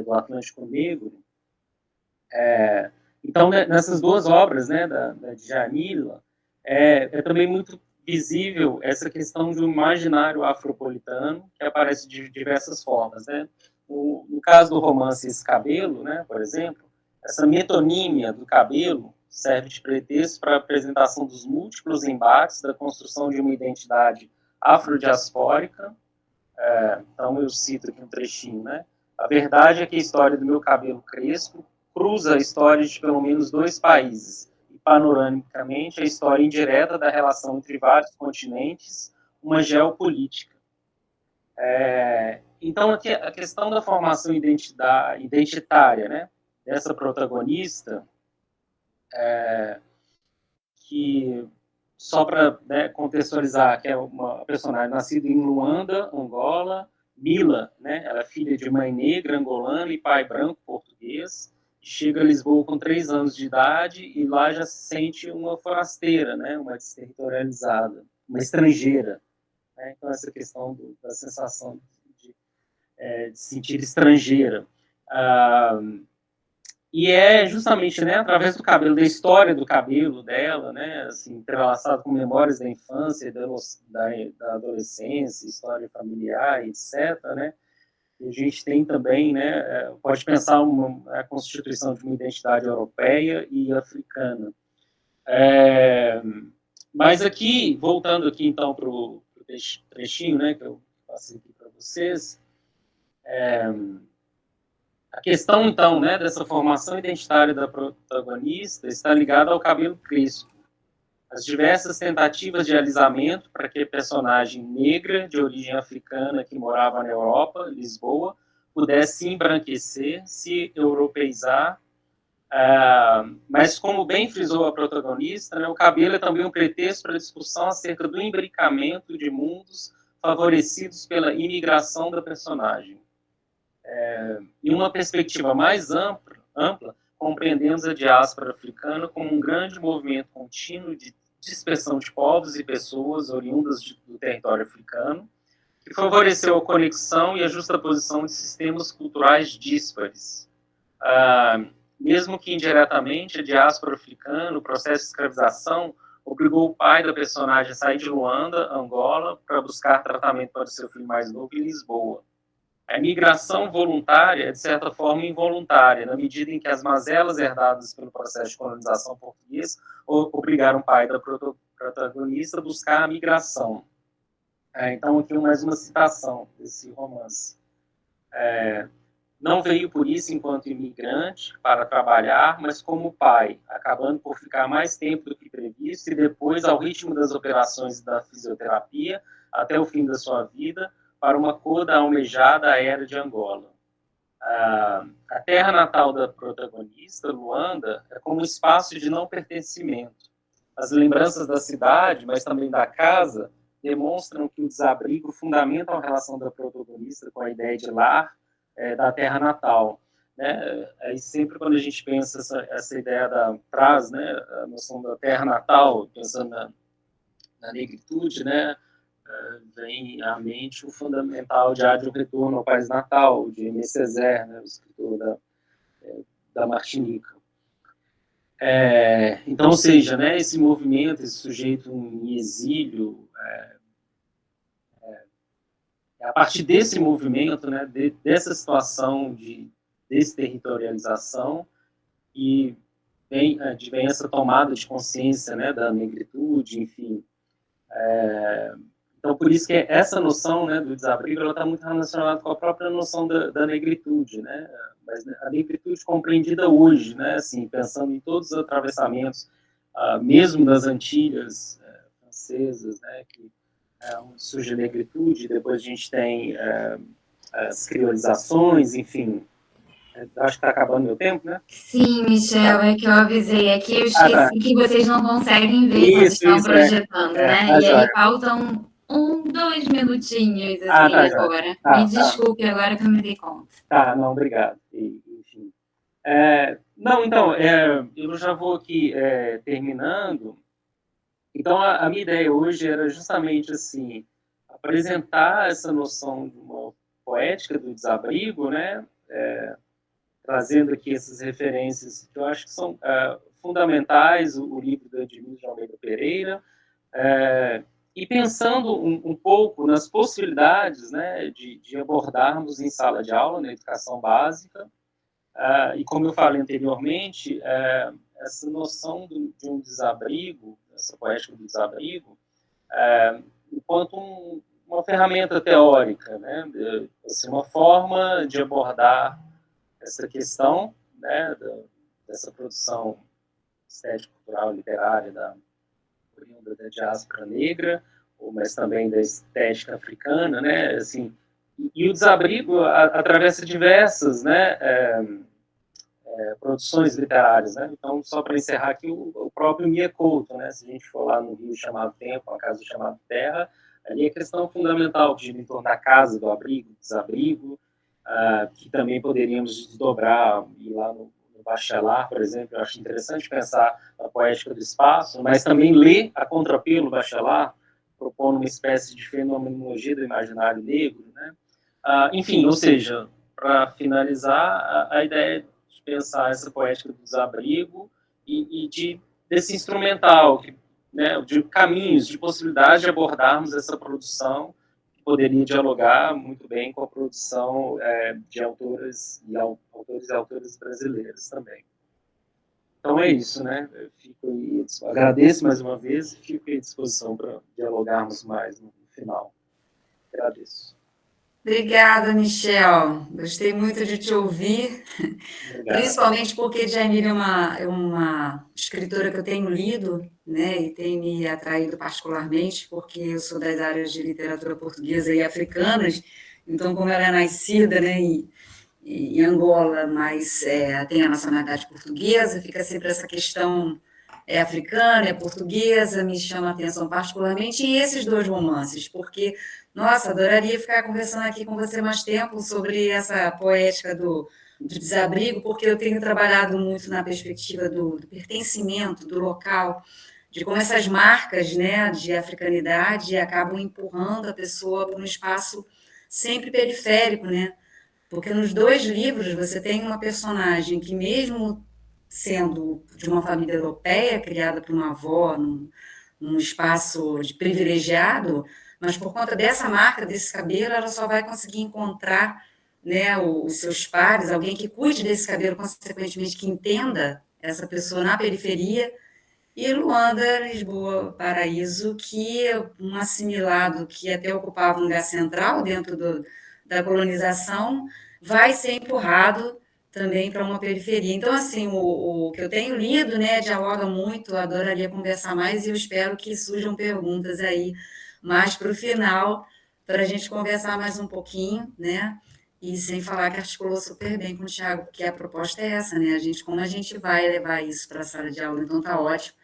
do Atlântico Negro. Então, nessas duas obras, né, da Djamila, é também muito visível essa questão de um imaginário afropolitano que aparece de diversas formas, né? No caso do romance Esse Cabelo, né, por exemplo, essa metonímia do cabelo serve de pretexto para a apresentação dos múltiplos embates da construção de uma identidade afrodiaspórica. Então, eu cito aqui um trechinho, né? A verdade é que a história do meu cabelo crespo cruza a história de pelo menos 2 países, e panoramicamente a história indireta da relação entre vários continentes, uma geopolítica. Então, aqui, a questão da formação identitária, né, dessa protagonista, que, só para, né, contextualizar, que é uma personagem nascida em Luanda, Angola, Mila, né, ela é filha de mãe negra angolana e pai branco português, chega a Lisboa com 3 anos de idade e lá já se sente uma forasteira, né, uma desterritorializada, uma estrangeira. Né? Então, essa questão da sensação de se sentir estrangeira. E é justamente, né, através do cabelo, da história do cabelo dela, né, assim, entrelaçado com memórias da infância, da adolescência, história familiar, etc., né, e a gente tem também, né, pode pensar a constituição de uma identidade europeia e africana. Mas aqui, voltando aqui então para o trechinho, né, que eu passei aqui para vocês, a questão então, né, dessa formação identitária da protagonista está ligada ao cabelo crespo. As diversas tentativas de alisamento para que a personagem negra de origem africana que morava na Europa, Lisboa, pudesse embranquecer, se europeizar, mas como bem frisou a protagonista, né, o cabelo é também um pretexto para a discussão acerca do imbricamento de mundos favorecidos pela imigração da personagem. Em uma perspectiva mais ampla, compreendemos a diáspora africana como um grande movimento contínuo de dispersão de povos e pessoas oriundas do território africano, que favoreceu a conexão e a justaposição de sistemas culturais díspares. Mesmo que indiretamente, a diáspora africana, o processo de escravização, obrigou o pai da personagem a sair de Luanda, Angola, para buscar tratamento para o seu filho mais novo em Lisboa. A migração voluntária é, de certa forma, involuntária, na medida em que as mazelas herdadas pelo processo de colonização português obrigaram o pai da protagonista a buscar a migração. Então, aqui mais uma citação desse romance. Não veio por isso enquanto imigrante para trabalhar, mas como pai, acabando por ficar mais tempo do que previsto e depois, ao ritmo das operações da fisioterapia, até o fim da sua vida, para uma coda almejada era de Angola. A terra natal da protagonista, Luanda, é como um espaço de não pertencimento. As lembranças da cidade, mas também da casa, demonstram que o desabrigo fundamenta a relação da protagonista com a ideia de lar da terra natal. Né? Aí sempre quando a gente pensa essa ideia traz, né, a noção da terra natal, pensando na negritude, né, vem à mente o fundamental de um retorno ao país natal, de Aimé Césaire, né, o escritor da Martinica. Então, ou seja, né, esse movimento, esse sujeito em exílio, a partir desse movimento, né, dessa situação de desterritorialização, e vem essa tomada de consciência, né, da negritude, enfim. Então, por isso que essa noção, né, do desabrigo, ela está muito relacionada com a própria noção da negritude, né? Mas a negritude compreendida hoje, né, assim, pensando em todos os atravessamentos, mesmo das Antilhas francesas, né, que onde surge a negritude, depois a gente tem as criolizações, enfim. Acho que está acabando meu tempo, né? Sim, Michel, é que eu avisei aqui, eu esqueci tá. que vocês não conseguem ver quando estão projetando, né? Tá, E aí joia. faltam 2 minutinhos, tá, assim, joia. agora. Tá, Me desculpe, agora que eu me dei conta. Tá, não, obrigado. Enfim. Não, então, eu já vou aqui terminando. Então, a minha ideia hoje era justamente, assim, apresentar essa noção de uma poética do desabrigo, né? Trazendo aqui essas referências que eu acho que são fundamentais, o livro do Edmilson de Almeida Pereira, e pensando um pouco nas possibilidades, né, de abordarmos em sala de aula, na educação básica, e como eu falei anteriormente, essa noção de um desabrigo, essa poética do desabrigo, enquanto uma ferramenta teórica, né, assim, uma forma de abordar essa questão, né, dessa produção estética, cultural, literária oriunda da diáspora negra, mas também da estética africana, né, assim, e o desabrigo atravessa diversas, né, produções literárias, né. Então, só para encerrar aqui, o próprio Mia Couto, né, se a gente for lá no Rio chamado Tempo, a casa chamada Terra, ali a questão fundamental que gira em torno da casa, do abrigo, do desabrigo, que também poderíamos desdobrar, ir lá no Bachelard, por exemplo. Eu acho interessante pensar a poética do espaço, mas também ler a contrapelo Bachelard, propondo uma espécie de fenomenologia do imaginário negro, né? Enfim, ou seja, para finalizar, a ideia de pensar essa poética do desabrigo e desse instrumental, né, de caminhos, de possibilidades de abordarmos essa produção que poderia dialogar muito bem com a produção de autores e autoras brasileiras também. Então é isso, né? Agradeço mais uma vez e fico à disposição para dialogarmos mais no final. Agradeço. Obrigada, Michel. Gostei muito de te ouvir, principalmente porque Djanira é uma escritora que eu tenho lido, né, e tem me atraído particularmente, porque eu sou das áreas de literatura portuguesa e africanas, então, como ela é nascida, né, em Angola, mas tem a nacionalidade portuguesa, fica sempre essa questão africana, é portuguesa, me chama a atenção particularmente, e esses 2 romances, porque, nossa, adoraria ficar conversando aqui com você mais tempo sobre essa poética do desabrigo, porque eu tenho trabalhado muito na perspectiva do pertencimento, do local, de como essas marcas, né, de africanidade acabam empurrando a pessoa para um espaço sempre periférico, né? Porque nos 2 livros você tem uma personagem que, mesmo sendo de uma família europeia, criada por uma avó, num espaço de privilegiado, mas por conta dessa marca, desse cabelo, ela só vai conseguir encontrar, né, os seus pares, alguém que cuide desse cabelo, consequentemente, que entenda essa pessoa na periferia. E Luanda, Lisboa, Paraíso, que é um assimilado que até ocupava um lugar central dentro da colonização, vai ser empurrado também para uma periferia. Então, assim, o que eu tenho lido, né, dialoga muito, eu adoraria conversar mais e eu espero que surjam perguntas aí mais para o final, para a gente conversar mais um pouquinho, né? E sem falar que articulou super bem com o Thiago, porque a proposta é essa, né? Como a gente vai levar isso para a sala de aula, então tá ótimo.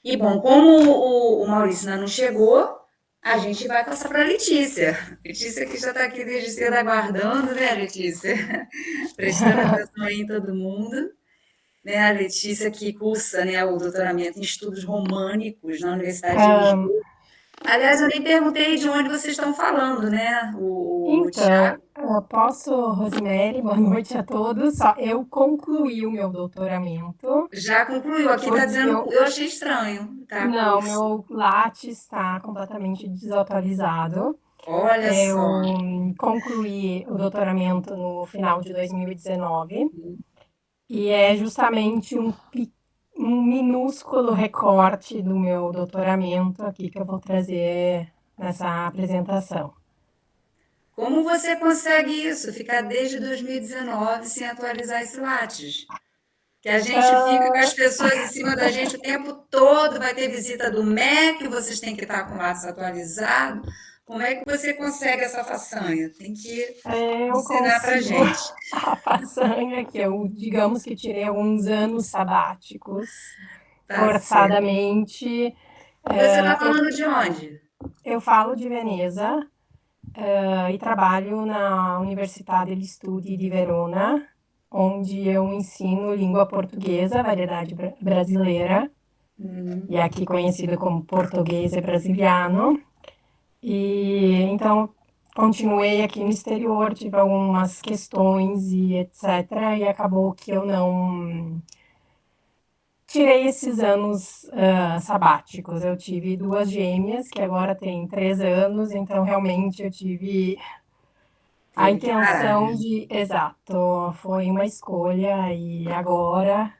E, bom, como o Maurício ainda não chegou, a gente vai passar para a Letícia. Letícia que já está aqui desde cedo aguardando, né, Letícia? Prestando atenção aí em todo mundo. Né, a Letícia que cursa, né, o doutoramento em estudos românicos na Universidade de Lisboa. Aliás, eu nem perguntei de onde vocês estão falando, né? Então, posso, Rosemary, boa noite a todos. Eu concluí o meu doutoramento. Já concluiu, aqui está dizendo, eu achei estranho. Tá, não, meu Lattes está completamente desatualizado. Olha eu só. concluí o doutoramento no final de 2019. e é justamente um minúsculo recorte do meu doutoramento aqui que eu vou trazer nessa apresentação. Como você consegue isso? Ficar desde 2019 sem atualizar esse Lattes? Que a gente fica com as pessoas em cima da gente o tempo todo, vai ter visita do MEC, vocês têm que estar com o Lattes atualizado. Como é que você consegue essa façanha? Tem que Eu ensinar para a consigo gente. a façanha que eu, digamos que tirei alguns anos sabáticos, Tá certo. forçadamente. Você está falando de onde? Eu falo de Veneza e trabalho na Universidade degli Studi di Verona, onde eu ensino língua portuguesa, variedade brasileira, e aqui conhecido como português brasiliano. E então continuei aqui no exterior, tive algumas questões e etc. E acabou que eu não tirei esses anos sabáticos. Eu tive 2 gêmeas, que agora têm 3 anos, então realmente eu tive a Teve que parar, intenção né? de... Exato, foi uma escolha e agora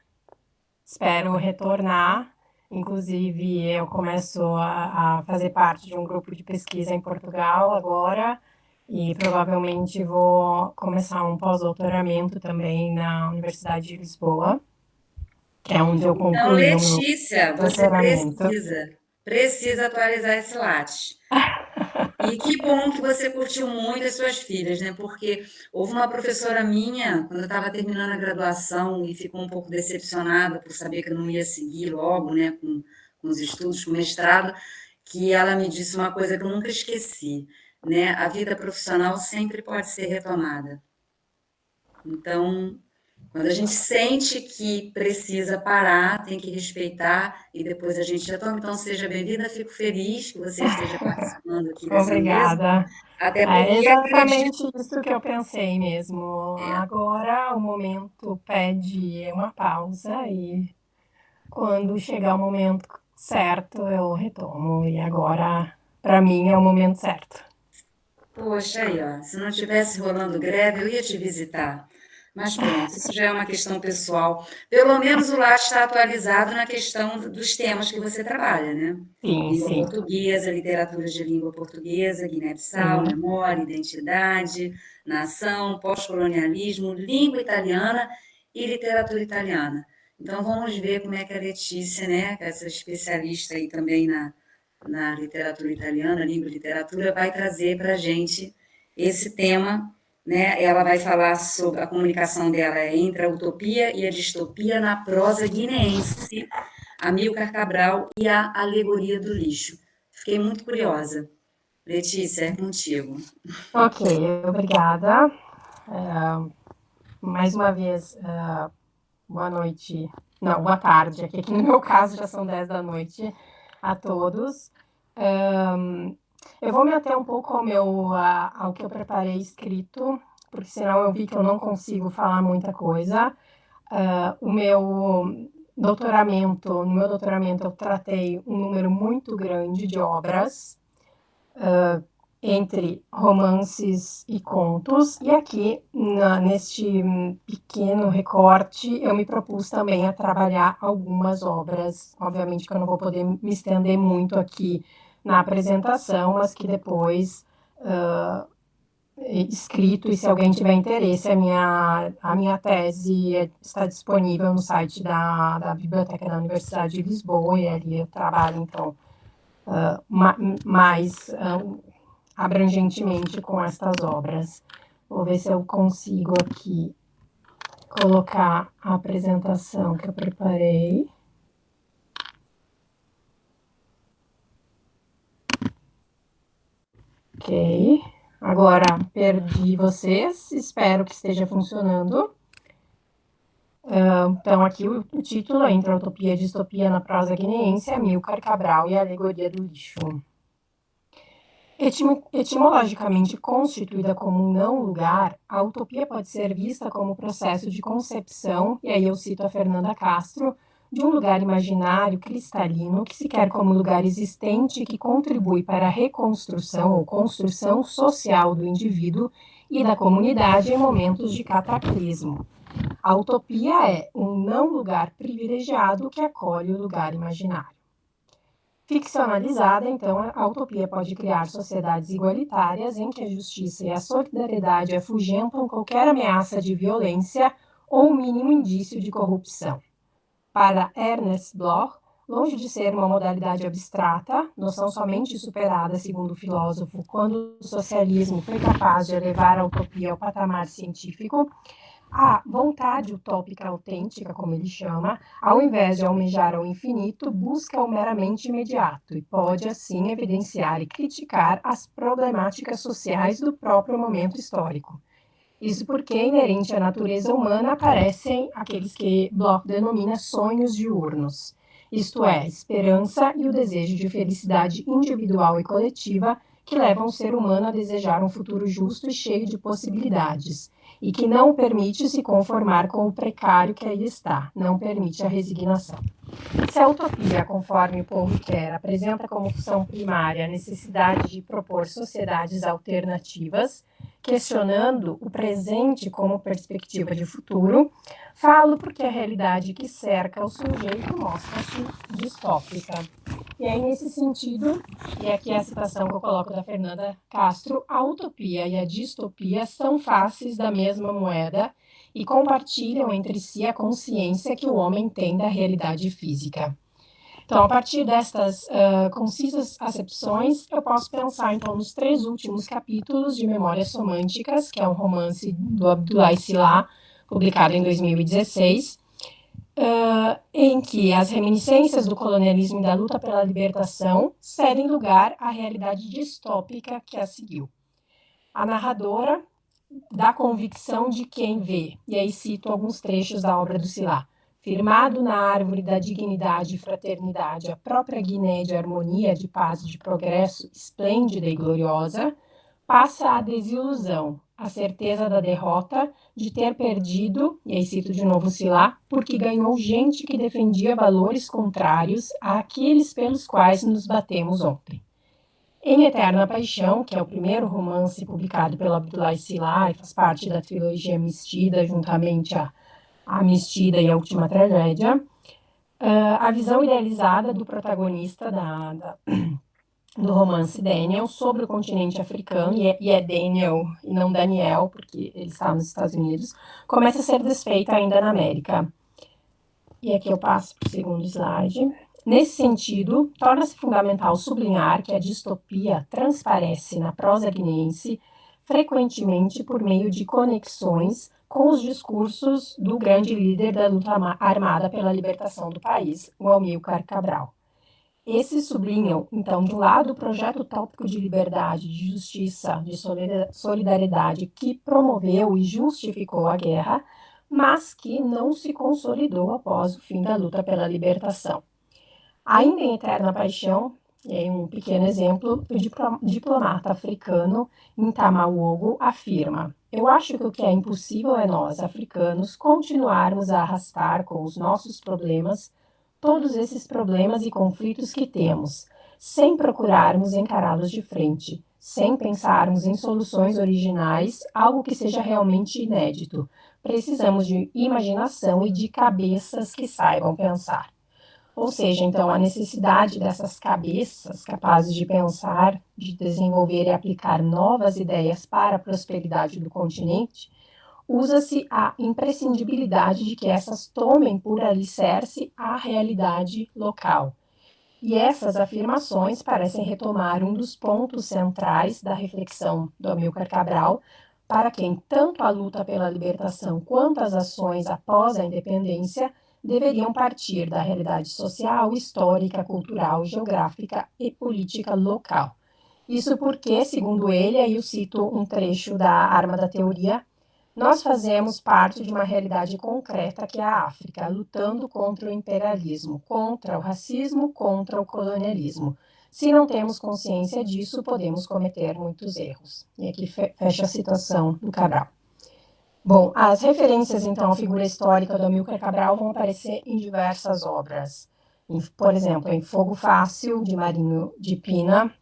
espero retornar. Inclusive, eu começo a fazer parte de um grupo de pesquisa em Portugal agora e provavelmente vou começar um pós-doutoramento também na Universidade de Lisboa, que é onde eu Então, concluí o meu Letícia, você doutoramento. precisa atualizar esse Lattes. E que bom que você curtiu muito as suas filhas, né? Porque houve uma professora minha, quando eu estava terminando a graduação, e ficou um pouco decepcionada por saber que eu não ia seguir logo, né, com os estudos, com o mestrado, que ela me disse uma coisa que eu nunca esqueci, né? A vida profissional sempre pode ser retomada. Então, quando a gente sente que precisa parar, tem que respeitar e depois a gente retoma. Então, seja bem-vinda, fico feliz que você esteja participando aqui dessa mesa, Obrigada. até É porque acredito. exatamente isso que eu pensei mesmo. Agora o momento pede uma pausa e quando chegar o momento certo eu retomo. E agora, para mim, é o momento certo. Poxa, aí, ó, se não tivesse rolando greve, eu ia te visitar. Mas pronto, isso já é uma questão pessoal. Pelo menos o Lattes está atualizado na questão dos temas que você trabalha, né? Sim, Língua sim, portuguesa, literatura de língua portuguesa, Guiné-Bissau, sim. memória, identidade, nação, pós-colonialismo, língua italiana e literatura italiana. Então vamos ver como é que a Letícia, né, essa especialista aí também na literatura italiana, língua e literatura, vai trazer para a gente esse tema, né? Ela vai falar sobre a comunicação dela entre a utopia e a distopia na prosa guineense, Amílcar Cabral e a alegoria do lixo. Fiquei muito curiosa. Letícia, é contigo. Ok, obrigada. Mais uma vez, boa noite. Não, boa tarde. Aqui no meu caso já são 10 da noite a todos. Eu vou me ater um pouco ao que eu preparei escrito, porque senão eu vi que eu não consigo falar muita coisa. No meu doutoramento eu tratei um número muito grande de obras, entre romances e contos, e aqui, neste pequeno recorte, eu me propus também a trabalhar algumas obras, obviamente que eu não vou poder me estender muito aqui na apresentação, mas que depois, escrito, e se alguém tiver interesse, a minha tese está disponível no site da Biblioteca da Universidade de Lisboa, e ali eu trabalho, então, mais abrangentemente com estas obras. Vou ver se eu consigo aqui colocar a apresentação que eu preparei. Ok. Agora perdi vocês, espero que esteja funcionando. Então, aqui o título é Entre a Utopia e a Distopia na Prosa Guineense, Amílcar Cabral e a Alegoria do Lixo. Etimologicamente constituída como um não-lugar, a utopia pode ser vista como processo de concepção, e aí eu cito a Fernanda Castro, de um lugar imaginário cristalino que se quer como lugar existente que contribui para a reconstrução ou construção social do indivíduo e da comunidade em momentos de cataclismo. A utopia é um não-lugar privilegiado que acolhe o lugar imaginário. Ficcionalizada, então, a utopia pode criar sociedades igualitárias em que a justiça e a solidariedade afugentam qualquer ameaça de violência ou o mínimo indício de corrupção. Para Ernest Bloch, longe de ser uma modalidade abstrata, noção somente superada, segundo o filósofo, quando o socialismo foi capaz de elevar a utopia ao patamar científico, a vontade utópica autêntica, como ele chama, ao invés de almejar ao infinito, busca o meramente imediato e pode, assim, evidenciar e criticar as problemáticas sociais do próprio momento histórico. Isso porque, inerente à natureza humana, aparecem aqueles que Bloch denomina sonhos diurnos, isto é, a esperança e o desejo de felicidade individual e coletiva que levam o ser humano a desejar um futuro justo e cheio de possibilidades, e que não o permite se conformar com o precário que aí está, não permite a resignação. Se a utopia, conforme Paul Ricoeur, apresenta como função primária a necessidade de propor sociedades alternativas, questionando o presente como perspectiva de futuro, falo porque a realidade que cerca o sujeito mostra-se distópica. E aí, nesse sentido, e aqui é a citação que eu coloco da Fernanda Castro, a utopia e a distopia são faces da mesma moeda e compartilham entre si a consciência que o homem tem da realidade física. Então, a partir destas concisas acepções, eu posso pensar, então, nos 3 últimos capítulos de Memórias Somânticas, que é um romance do Abdullah Sila, publicado em 2016, em que as reminiscências do colonialismo e da luta pela libertação cedem lugar à realidade distópica que a seguiu. A narradora dá convicção de quem vê, e aí cito alguns trechos da obra do Sila. Firmado na árvore da dignidade e fraternidade, a própria Guiné de harmonia, de paz e de progresso, esplêndida e gloriosa, passa a desilusão, a certeza da derrota, de ter perdido, e aí cito de novo Sila, porque ganhou gente que defendia valores contrários àqueles pelos quais nos batemos ontem. Em Eterna Paixão, que é o primeiro romance publicado pelo Abdullah Sila e faz parte da trilogia Mistida, juntamente a Mistida e a Última Tragédia, a visão idealizada do protagonista do romance Daniel sobre o continente africano, e é Daniel e não Daniel, porque ele está nos Estados Unidos, começa a ser desfeita ainda na América. E aqui eu passo para o segundo slide. Nesse sentido, torna-se fundamental sublinhar que a distopia transparece na prosa guineense frequentemente por meio de conexões com os discursos do grande líder da luta armada pela libertação do país, o Amílcar Cabral. Esses sublinham, então, de um lado, o projeto utópico de liberdade, de justiça, de solidariedade que promoveu e justificou a guerra, mas que não se consolidou após o fim da luta pela libertação. Ainda em Eterna Paixão, e aí um pequeno exemplo, o diplomata africano Ntamawogo afirma: eu acho que o que é impossível é nós, africanos, continuarmos a arrastar com os nossos problemas todos esses problemas e conflitos que temos, sem procurarmos encará-los de frente, sem pensarmos em soluções originais, algo que seja realmente inédito. Precisamos de imaginação e de cabeças que saibam pensar. Ou seja, então, a necessidade dessas cabeças capazes de pensar, de desenvolver e aplicar novas ideias para a prosperidade do continente, usa-se a imprescindibilidade de que essas tomem por alicerce a realidade local. E essas afirmações parecem retomar um dos pontos centrais da reflexão do Amílcar Cabral, para quem tanto a luta pela libertação quanto as ações após a independência deveriam partir da realidade social, histórica, cultural, geográfica e política local. Isso porque, segundo ele, aí eu cito um trecho da Arma da Teoria, nós fazemos parte de uma realidade concreta que é a África, lutando contra o imperialismo, contra o racismo, contra o colonialismo. Se não temos consciência disso, podemos cometer muitos erros. E aqui fecha a citação do Cabral. Bom, as referências, então, à figura histórica do Amílcar Cabral vão aparecer em diversas obras. Por exemplo, em Fogo Fácil, de Marinho de Pina,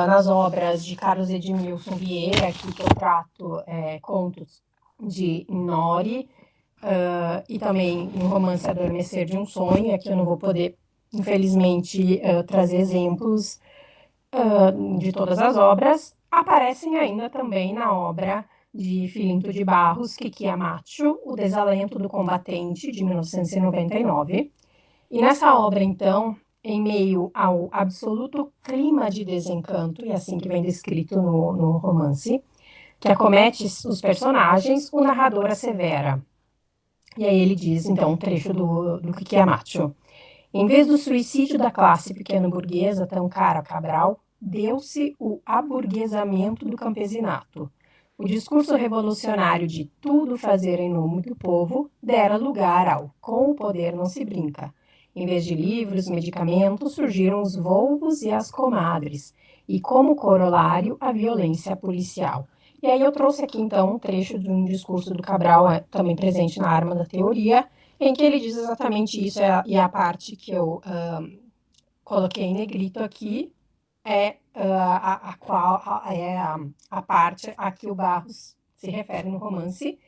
nas obras de Carlos Edmilson Vieira, aqui que eu trato contos de Nori, e também um romance Adormecer de um Sonho. Aqui eu não vou poder, infelizmente, trazer exemplos de todas as obras. Aparecem ainda também na obra de Filinto de Barros, Kikiamacho, O Desalento do Combatente, de 1999. E nessa obra, então, em meio ao absoluto clima de desencanto, e assim que vem descrito no romance, que acomete os personagens, o narrador assevera. E aí ele diz, então, um trecho do Kikiamacho. Em vez do suicídio da classe pequeno-burguesa, tão cara a Cabral, deu-se o aburguesamento do campesinato. O discurso revolucionário de tudo fazer em nome do povo dera lugar ao com o poder não se brinca. Em vez de livros, medicamentos, surgiram os volvos e as comadres, e como corolário, a violência policial. E aí eu trouxe aqui, então, um trecho de um discurso do Cabral, também presente na Arma da Teoria, em que ele diz exatamente isso, e a parte que eu coloquei em negrito aqui é a parte a que o Barros se refere no romance,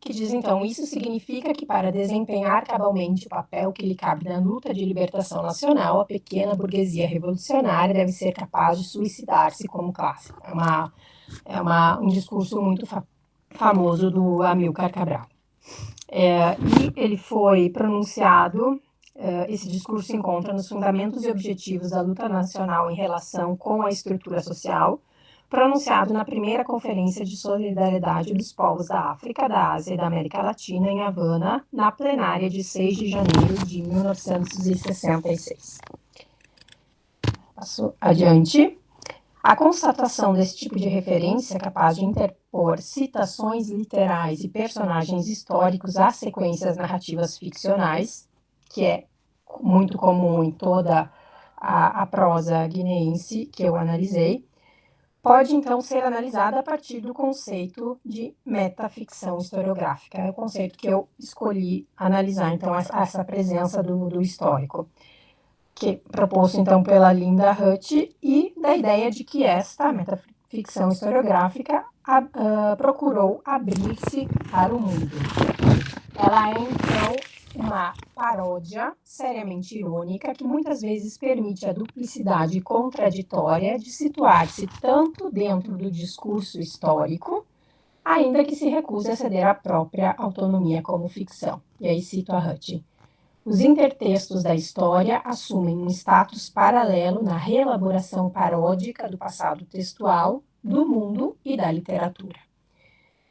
que diz, então, isso significa que para desempenhar cabalmente o papel que lhe cabe na luta de libertação nacional, a pequena burguesia revolucionária deve ser capaz de suicidar-se como classe. Um discurso muito famoso do Amílcar Cabral. E ele foi pronunciado, esse discurso se encontra nos fundamentos e objetivos da luta nacional em relação com a estrutura social, pronunciado na primeira Conferência de Solidariedade dos Povos da África, da Ásia e da América Latina, em Havana, na plenária de 6 de janeiro de 1966. Passo adiante. A constatação desse tipo de referência, capaz de interpor citações literais e personagens históricos às sequências narrativas ficcionais, que é muito comum em toda a prosa guineense que eu analisei, pode então ser analisada a partir do conceito de metaficção historiográfica. É o conceito que eu escolhi analisar, então, essa presença do histórico, que proposto então pela Linda Hutt, e da ideia de que esta metaficção historiográfica procurou abrir-se para o mundo. Ela é então uma paródia seriamente irônica que muitas vezes permite a duplicidade contraditória de situar-se tanto dentro do discurso histórico, ainda que se recuse a ceder à própria autonomia como ficção. E aí cito a Hutt. Os intertextos da história assumem um status paralelo na reelaboração paródica do passado textual, do mundo e da literatura.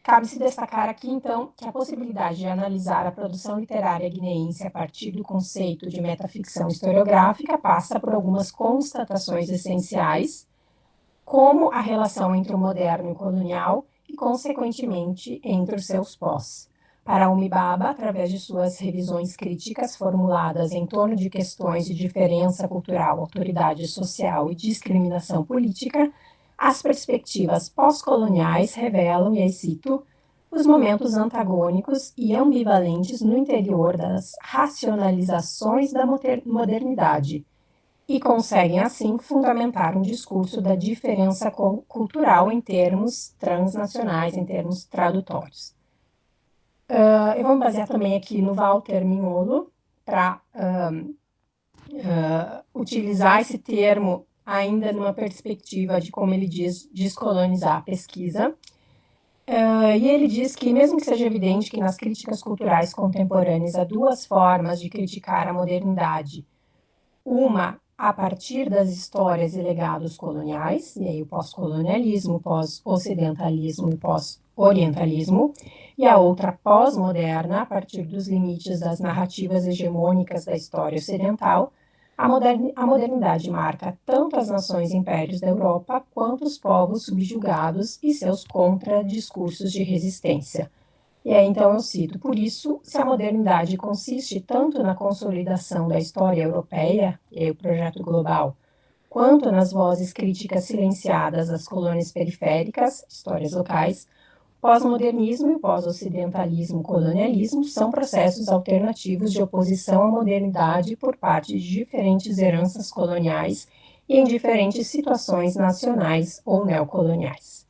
Cabe-se destacar aqui, então, que a possibilidade de analisar a produção literária guineense a partir do conceito de metaficção historiográfica passa por algumas constatações essenciais, como a relação entre o moderno e o colonial e, consequentemente, entre os seus pós. Para Umibaba, através de suas revisões críticas formuladas em torno de questões de diferença cultural, autoridade social e discriminação política, as perspectivas pós-coloniais revelam, e aí cito, os momentos antagônicos e ambivalentes no interior das racionalizações da modernidade e conseguem, assim, fundamentar um discurso da diferença cultural em termos transnacionais, em termos tradutórios. Eu vou me basear também aqui no Walter Mignolo para utilizar esse termo ainda numa perspectiva de, como ele diz, descolonizar a pesquisa. E ele diz que, mesmo que seja evidente que nas críticas culturais contemporâneas há duas formas de criticar a modernidade, uma a partir das histórias e legados coloniais, e aí o pós-colonialismo, o pós-ocidentalismo e o pós-orientalismo, e a outra pós-moderna, a partir dos limites das narrativas hegemônicas da história ocidental. A modernidade marca tanto as nações e impérios da Europa quanto os povos subjugados e seus contradiscursos de resistência. E aí, então, eu cito, por isso, se a modernidade consiste tanto na consolidação da história europeia, e aí o projeto global, quanto nas vozes críticas silenciadas das colônias periféricas, histórias locais, pós-modernismo e pós-ocidentalismo, colonialismo são processos alternativos de oposição à modernidade por parte de diferentes heranças coloniais e em diferentes situações nacionais ou neocoloniais.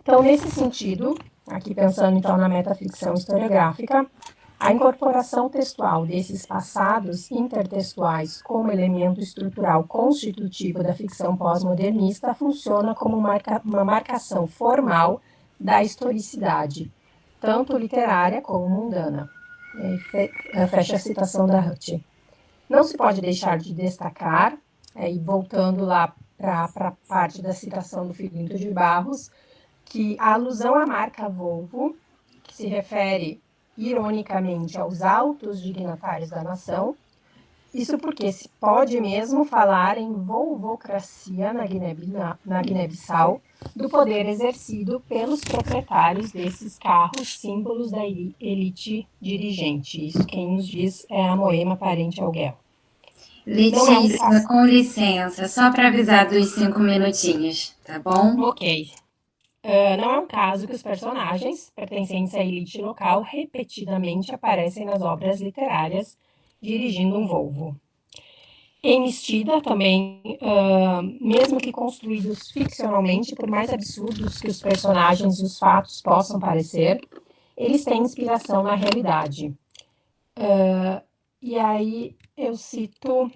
Então, nesse sentido, aqui pensando então na metaficção historiográfica, a incorporação textual desses passados intertextuais como elemento estrutural constitutivo da ficção pós-modernista funciona como uma marcação formal da historicidade, tanto literária como mundana. Fecha a citação da Hutch. Não se pode deixar de destacar, e voltando lá para a parte da citação do Filinto de Barros, que a alusão à marca Volvo, que se refere ironicamente aos altos dignatários da nação, isso porque se pode mesmo falar em volvocracia na Guiné-Bissau, do poder exercido pelos proprietários desses carros, símbolos da elite dirigente. Isso quem nos diz é a Moema Parente Alguel. Letícia, com licença, só para avisar dos 5 minutinhos, tá bom? Ok. Não é um caso que os personagens pertencentes à elite local repetidamente aparecem nas obras literárias dirigindo um Volvo. Em Mistida, também, mesmo que construídos ficcionalmente, por mais absurdos que os personagens e os fatos possam parecer, eles têm inspiração na realidade. E aí eu cito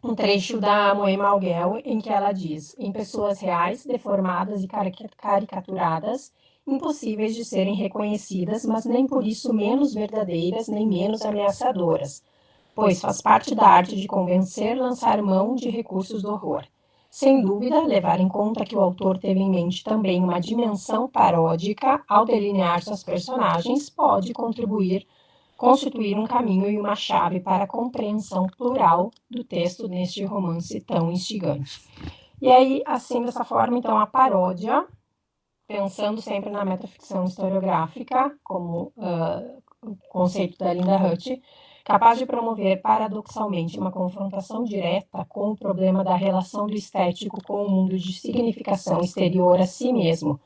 um trecho da Moema Alguel, em que ela diz: em pessoas reais, deformadas e caricaturadas, impossíveis de serem reconhecidas, mas nem por isso menos verdadeiras, nem menos ameaçadoras, pois faz parte da arte de convencer lançar mão de recursos do horror. Sem dúvida, levar em conta que o autor teve em mente também uma dimensão paródica ao delinear seus personagens pode constituir um caminho e uma chave para a compreensão plural do texto neste romance tão instigante. E aí, assim, dessa forma, então, a paródia, pensando sempre na metaficção historiográfica, como o conceito da Linda Hutch, capaz de promover paradoxalmente uma confrontação direta com o problema da relação do estético com o mundo de significação exterior a si mesmo,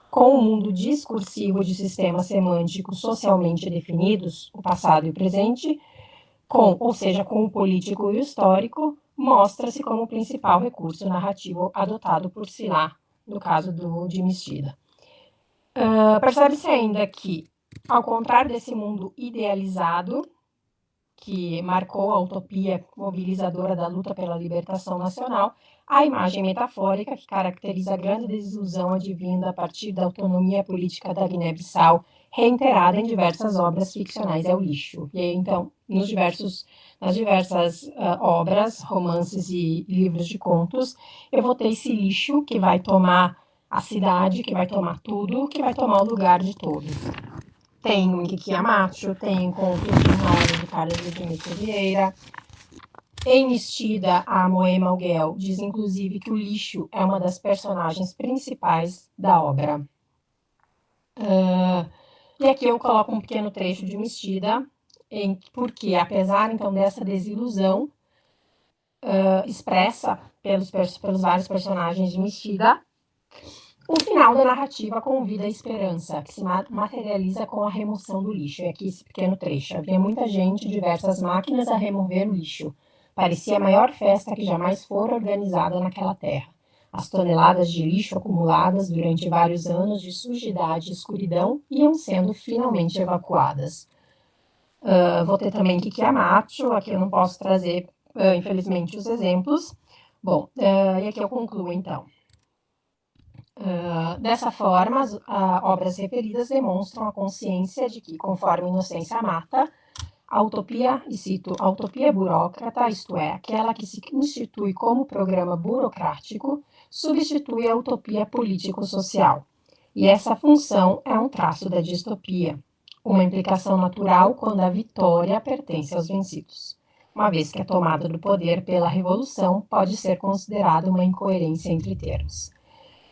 com o mundo discursivo de sistemas semânticos socialmente definidos, o passado e o presente, ou seja, com o político e o histórico, mostra-se como o principal recurso narrativo adotado por Szilah, no caso de Mistida. Percebe-se ainda que, ao contrário desse mundo idealizado, que marcou a utopia mobilizadora da luta pela libertação nacional, a imagem metafórica que caracteriza a grande desilusão advinda a partir da autonomia política da Guiné-Bissau, reiterada em diversas obras ficcionais, é o lixo. E aí, então, nas diversas obras, romances e livros de contos, eu vou ter esse lixo que vai tomar a cidade, que vai tomar tudo, que vai tomar o lugar de todos. Tem o Inkikiamacho, tem Contos de Memória de Carlos Edmilson Vieira. Em Mistida, a Moema Alguel diz, inclusive, que o lixo é uma das personagens principais da obra. E aqui eu coloco um pequeno trecho de Mistida, porque, apesar, então, dessa desilusão expressa pelos vários personagens de Mistida, o final da narrativa convida a esperança, que se materializa com a remoção do lixo. E aqui esse pequeno trecho. Havia muita gente, diversas máquinas a remover o lixo. Parecia a maior festa que jamais fora organizada naquela terra. As toneladas de lixo acumuladas durante vários anos de sujidade e escuridão iam sendo finalmente evacuadas. Vou ter também Kikiamacho, aqui eu não posso trazer, infelizmente, os exemplos. Bom, e aqui eu concluo, então. Dessa forma, as obras referidas demonstram a consciência de que, conforme Inocência mata, a utopia, e cito, a utopia burócrata, isto é, aquela que se institui como programa burocrático, substitui a utopia político-social. E essa função é um traço da distopia, uma implicação natural quando a vitória pertence aos vencidos, uma vez que a tomada do poder pela revolução pode ser considerada uma incoerência entre termos.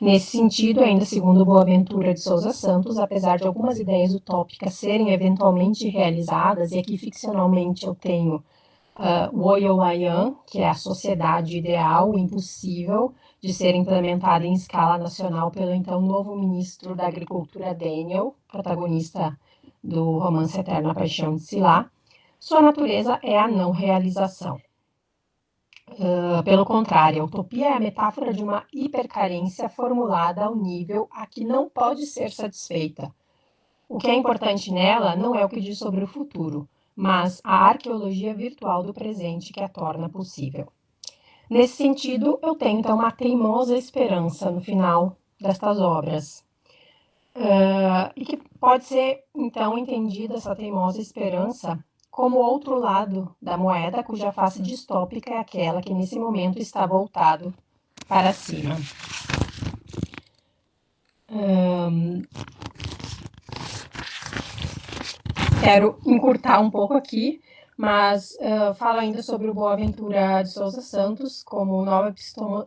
Nesse sentido, ainda segundo Boaventura de Souza Santos, apesar de algumas ideias utópicas serem eventualmente realizadas, e aqui ficcionalmente eu tenho o Oyolayan, que é a sociedade ideal, impossível, de ser implementada em escala nacional pelo então novo ministro da Agricultura Daniel, protagonista do romance Eterna Paixão de Szilah, sua natureza é a não realização. Pelo contrário, a utopia é a metáfora de uma hipercarência formulada ao nível a que não pode ser satisfeita, O que é importante nela não é o que diz sobre o futuro, mas a arqueologia virtual do presente que a torna possível. Nesse sentido, eu tenho então uma teimosa esperança no final destas obras, e que pode ser então entendida essa teimosa esperança como outro lado da moeda, cuja face distópica é aquela que nesse momento está voltado para cima. Quero encurtar um pouco aqui, mas falo ainda sobre o Boaventura de Souza Santos, como nova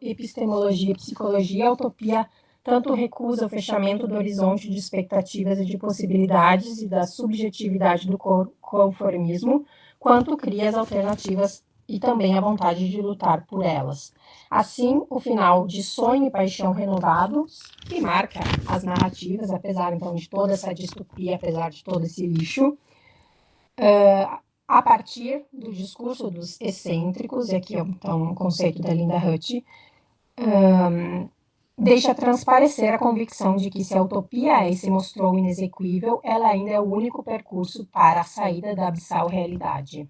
epistemologia e psicologia. A utopia tanto recusa o fechamento do horizonte de expectativas e de possibilidades e da subjetividade do conformismo, quanto cria as alternativas e também a vontade de lutar por elas. Assim, o final de Sonho e Paixão Renovado, que marca as narrativas, apesar então de toda essa distopia, apesar de todo esse lixo, a partir do discurso dos excêntricos, e aqui então um conceito da Linda Hutt, deixa transparecer a convicção de que se a utopia aí se mostrou inexequível, ela ainda é o único percurso para a saída da abissal realidade.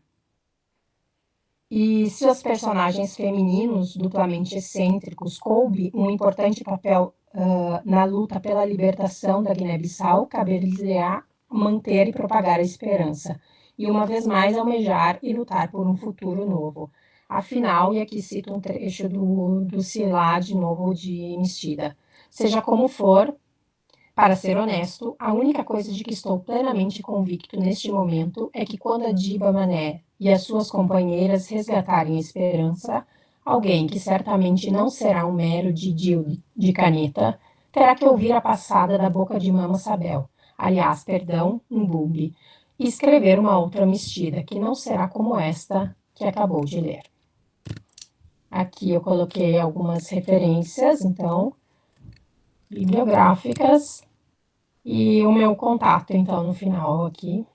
E se os personagens femininos duplamente excêntricos coube um importante papel na luta pela libertação da Guiné-Bissau, caberia manter e propagar a esperança, e uma vez mais almejar e lutar por um futuro novo. Afinal, e aqui cito um trecho do Silá, de novo, de Mistida: seja como for, para ser honesto, a única coisa de que estou plenamente convicto neste momento é que quando a Diba Mané e as suas companheiras resgatarem a esperança, alguém que certamente não será um mero Didi de caneta, terá que ouvir a passada da boca de Mama Sabel, aliás, perdão, Mbumbi, e escrever uma outra Mistida, que não será como esta que acabou de ler. Aqui eu coloquei algumas referências, então, bibliográficas, e o meu contato, então, no final aqui.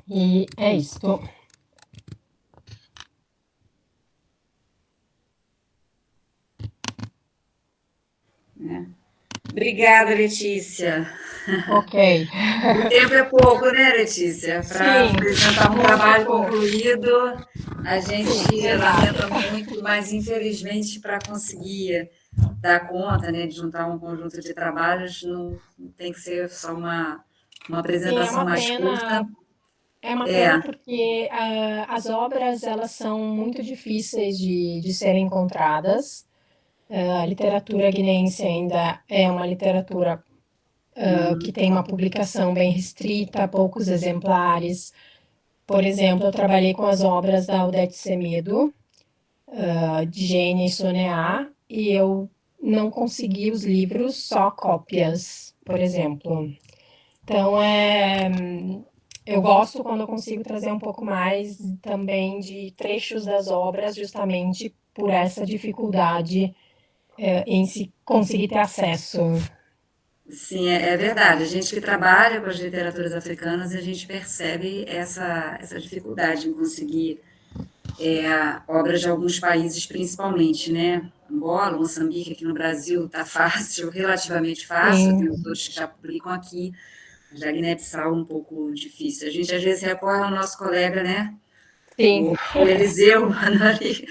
E é isto. Obrigada, Letícia. Ok. O tempo é pouco, né, Letícia? Para apresentar um trabalho concluído, a gente lamenta muito, mas infelizmente para conseguir dar conta, né, de juntar um conjunto de trabalhos, não tem que ser só uma apresentação mais curta. É uma pena porque as obras elas são muito difíceis de serem encontradas. A literatura guineense ainda é uma literatura que tem uma publicação bem restrita, poucos exemplares. Por exemplo, eu trabalhei com as obras da Odete Semedo, de Gênia e Soneá, e eu não consegui os livros, só cópias, por exemplo. Então, eu gosto quando eu consigo trazer um pouco mais também de trechos das obras, justamente por essa dificuldade em se conseguir ter acesso. Sim, é verdade. A gente que trabalha com as literaturas africanas, a gente percebe essa dificuldade em conseguir obras de alguns países, principalmente, né? Angola, Moçambique, aqui no Brasil está fácil, relativamente fácil, tem autores que já publicam aqui, mas da Guiné-Bissau um pouco difícil. A gente às vezes recorre ao nosso colega, né? Sim. O Eliseu Manali,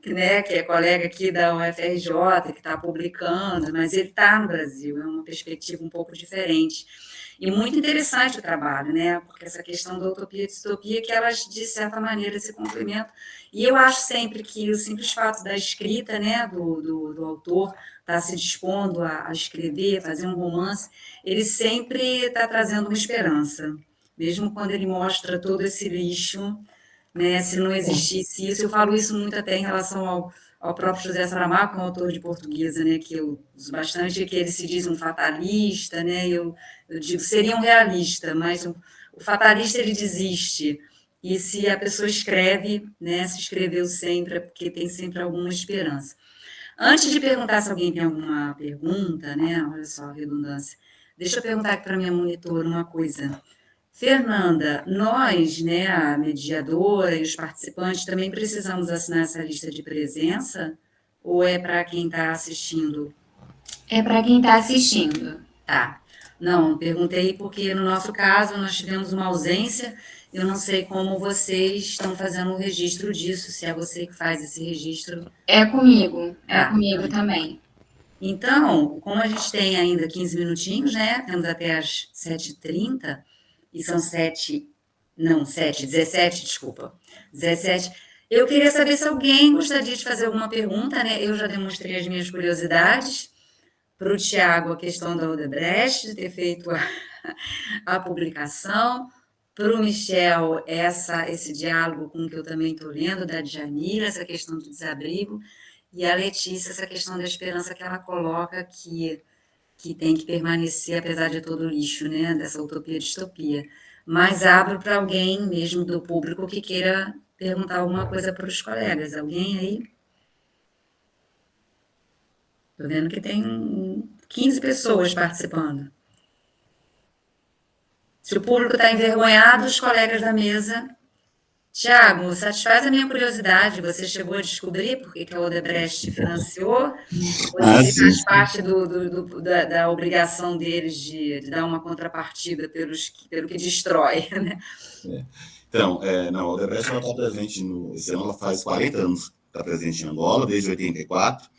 né, que é colega aqui da UFRJ, que está publicando, mas ele está no Brasil, é uma perspectiva um pouco diferente. E muito interessante o trabalho, né? Porque essa questão da utopia e distopia, que elas, de certa maneira, se complementam. E eu acho sempre que o simples fato da escrita, né, do autor estar se dispondo a escrever, fazer um romance, ele sempre está trazendo uma esperança. Mesmo quando ele mostra todo esse lixo, né, se não existisse isso, eu falo isso muito até em relação ao próprio José Saramago, que é um autor de portuguesa, né, que eu uso bastante, que ele se diz um fatalista, né, eu digo, seria um realista, mas o fatalista ele desiste, e se a pessoa escreve, né, se escreveu sempre, é porque tem sempre alguma esperança. Antes de perguntar se alguém tem alguma pergunta, né, olha só a redundância, deixa eu perguntar aqui para a minha monitora uma coisa. Fernanda, nós, né, a mediadora e os participantes, também precisamos assinar essa lista de presença? Ou é para quem está assistindo? É para quem está assistindo. Tá. Não, perguntei porque no nosso caso nós tivemos uma ausência, eu não sei como vocês estão fazendo o registro disso, se é você que faz esse registro. É comigo Tá. também. Então, como a gente tem ainda 15 minutinhos, né? Temos até as 7h30, e são 17, desculpa. 17. Eu queria saber se alguém gostaria de fazer alguma pergunta, né? Eu já demonstrei as minhas curiosidades. Para o Tiago, a questão da Odebrecht, de ter feito a publicação. Para o Michel, esse diálogo com o que eu também estou lendo, da Djamila, essa questão do desabrigo. E a Letícia, essa questão da esperança que ela coloca, que tem que permanecer, apesar de todo o lixo, né? Dessa utopia-distopia. Mas abro para alguém mesmo do público que queira perguntar alguma coisa para os colegas. Alguém aí? Estou vendo que tem 15 pessoas participando. Se o público está envergonhado, os colegas da mesa... Tiago, satisfaz a minha curiosidade. Você chegou a descobrir por que a Odebrecht financiou? Ou se faz parte da obrigação deles de dar uma contrapartida pelo que destrói, né? Então, não, a Odebrecht está presente esse ano, ela faz 40 anos que está presente em Angola, desde 84,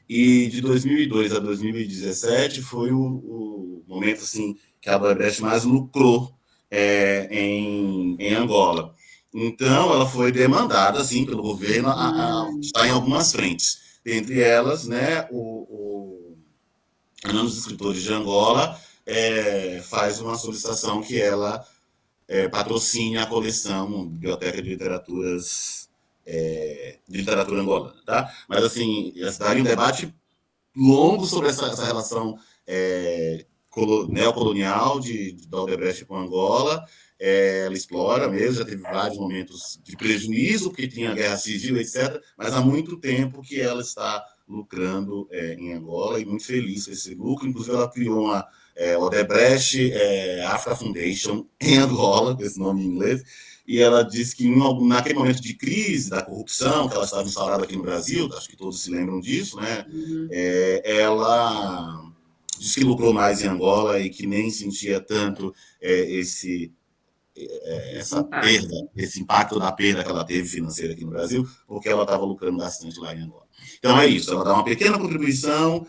e de 2002 a 2017 foi o momento assim, que a Odebrecht mais lucrou em Angola. Então, ela foi demandada assim, pelo governo a estar em algumas frentes. Entre elas, né, o União dos Escritores de Angola faz uma solicitação que ela patrocine a coleção Biblioteca de Literaturas de literatura angolana, tá? Mas assim, daria um debate longo sobre essa relação neocolonial da Odebrecht com Angola. Ela explora mesmo, já teve vários momentos de prejuízo, porque tinha guerra civil, etc., mas há muito tempo que ela está lucrando em Angola, e muito feliz com esse lucro. Inclusive, ela criou uma Odebrecht Africa Foundation em Angola, com esse nome em inglês, e ela disse que naquele momento de crise, da corrupção, que ela estava instaurada aqui no Brasil, acho que todos se lembram disso, né? Ela disse que lucrou mais em Angola e que nem sentia tanto essa perda, esse impacto da perda que ela teve financeira aqui no Brasil, porque ela estava lucrando bastante lá em Angola. Então é isso, ela dá uma pequena contribuição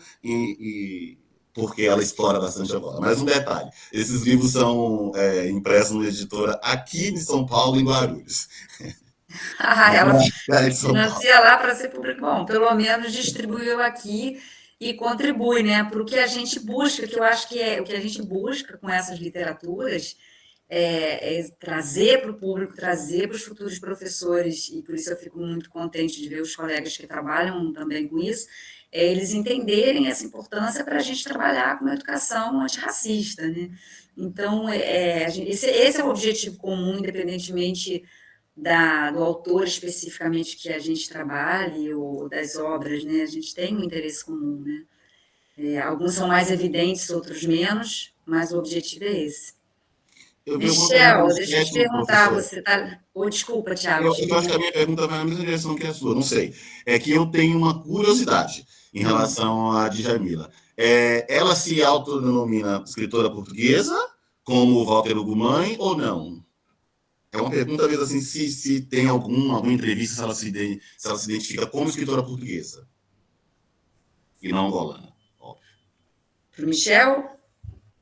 porque ela explora bastante Angola. Mas um detalhe, esses livros são impressos numa editora aqui de São Paulo, em Guarulhos. Ela financia lá para ser público. Bom, pelo menos distribuiu aqui e contribui, né, para o que a gente busca, que eu acho que o que a gente busca com essas literaturas trazer para o público, trazer para os futuros professores, e por isso eu fico muito contente de ver os colegas que trabalham também com isso, eles entenderem essa importância para a gente trabalhar com uma educação antirracista, né? Então, esse é o objetivo comum, independentemente do autor especificamente que a gente trabalhe, ou das obras, né? A gente tem um interesse comum, né? Alguns são mais evidentes, outros menos, mas o objetivo é esse. Michel, deixa eu te perguntar, você tá... desculpa, Tiago. Eu acho que a minha pergunta vai na mesma direção que a sua, não sei. É que eu tenho uma curiosidade em relação a Djamila. Ela se autodenomina escritora portuguesa, como Walter Ugumãe, ou não? É uma pergunta mesmo assim, se tem alguma entrevista, se ela se identifica como escritora portuguesa. E não angolana, óbvio. Para o Michel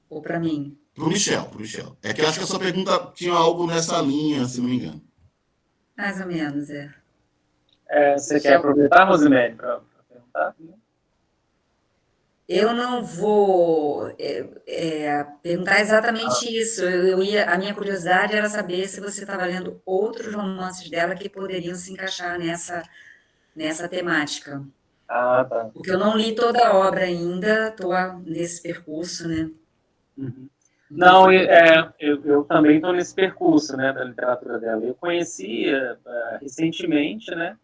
ou para mim? Para o Michel. É que eu acho que essa pergunta tinha algo nessa linha, se não me engano. Mais ou menos, Você quer aproveitar, Rosemary, para perguntar? Eu não vou perguntar exatamente isso. A minha curiosidade era saber se você estava lendo outros romances dela que poderiam se encaixar nessa temática. Ah, tá. Porque eu não li toda a obra ainda, estou nesse percurso, né? Uhum. Não, eu também estou nesse percurso, né, da literatura dela. Eu conheci recentemente, né,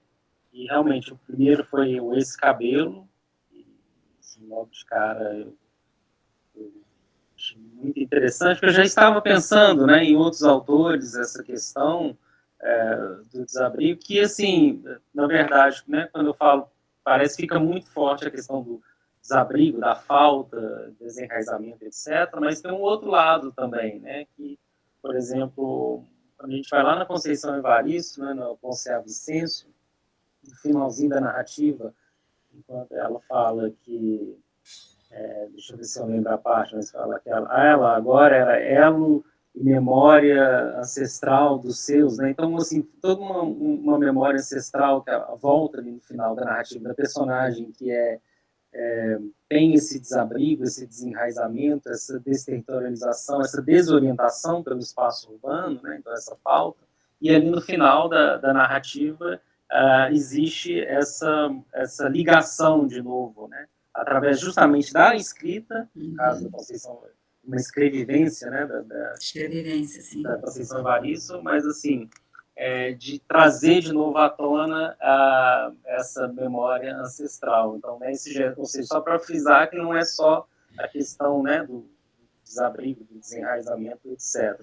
e realmente o primeiro foi o Esse Cabelo, e assim, logo de cara eu achei muito interessante, porque eu já estava pensando, né, em outros autores, essa questão do desabrigo, que, assim, na verdade, né, quando eu falo, parece que fica muito forte a questão do desabrigo, da falta, desenraizamento, etc., mas tem um outro lado também, né, que, por exemplo, quando a gente vai lá na Conceição Evaristo, né, no Conceição Vicêncio, no finalzinho da narrativa, enquanto ela fala que, deixa eu ver se eu lembro a parte, mas fala que ela agora era elo e memória ancestral dos seus, né? Então, assim, toda uma memória ancestral que volta ali no final da narrativa da personagem, que tem esse desabrigo, esse desenraizamento, essa desterritorialização, essa desorientação pelo espaço urbano, né? Então essa falta, e ali no final da narrativa existe essa ligação de novo, né? Através justamente da escrita, no caso da Conceição, uma escrevivência, né? Escrevivência, sim. Da Conceição Evaristo, mas assim, de trazer de novo à tona essa memória ancestral. Então, né, ou seja, só para frisar que não é só a questão, né, do desabrigo, do desenraizamento, etc.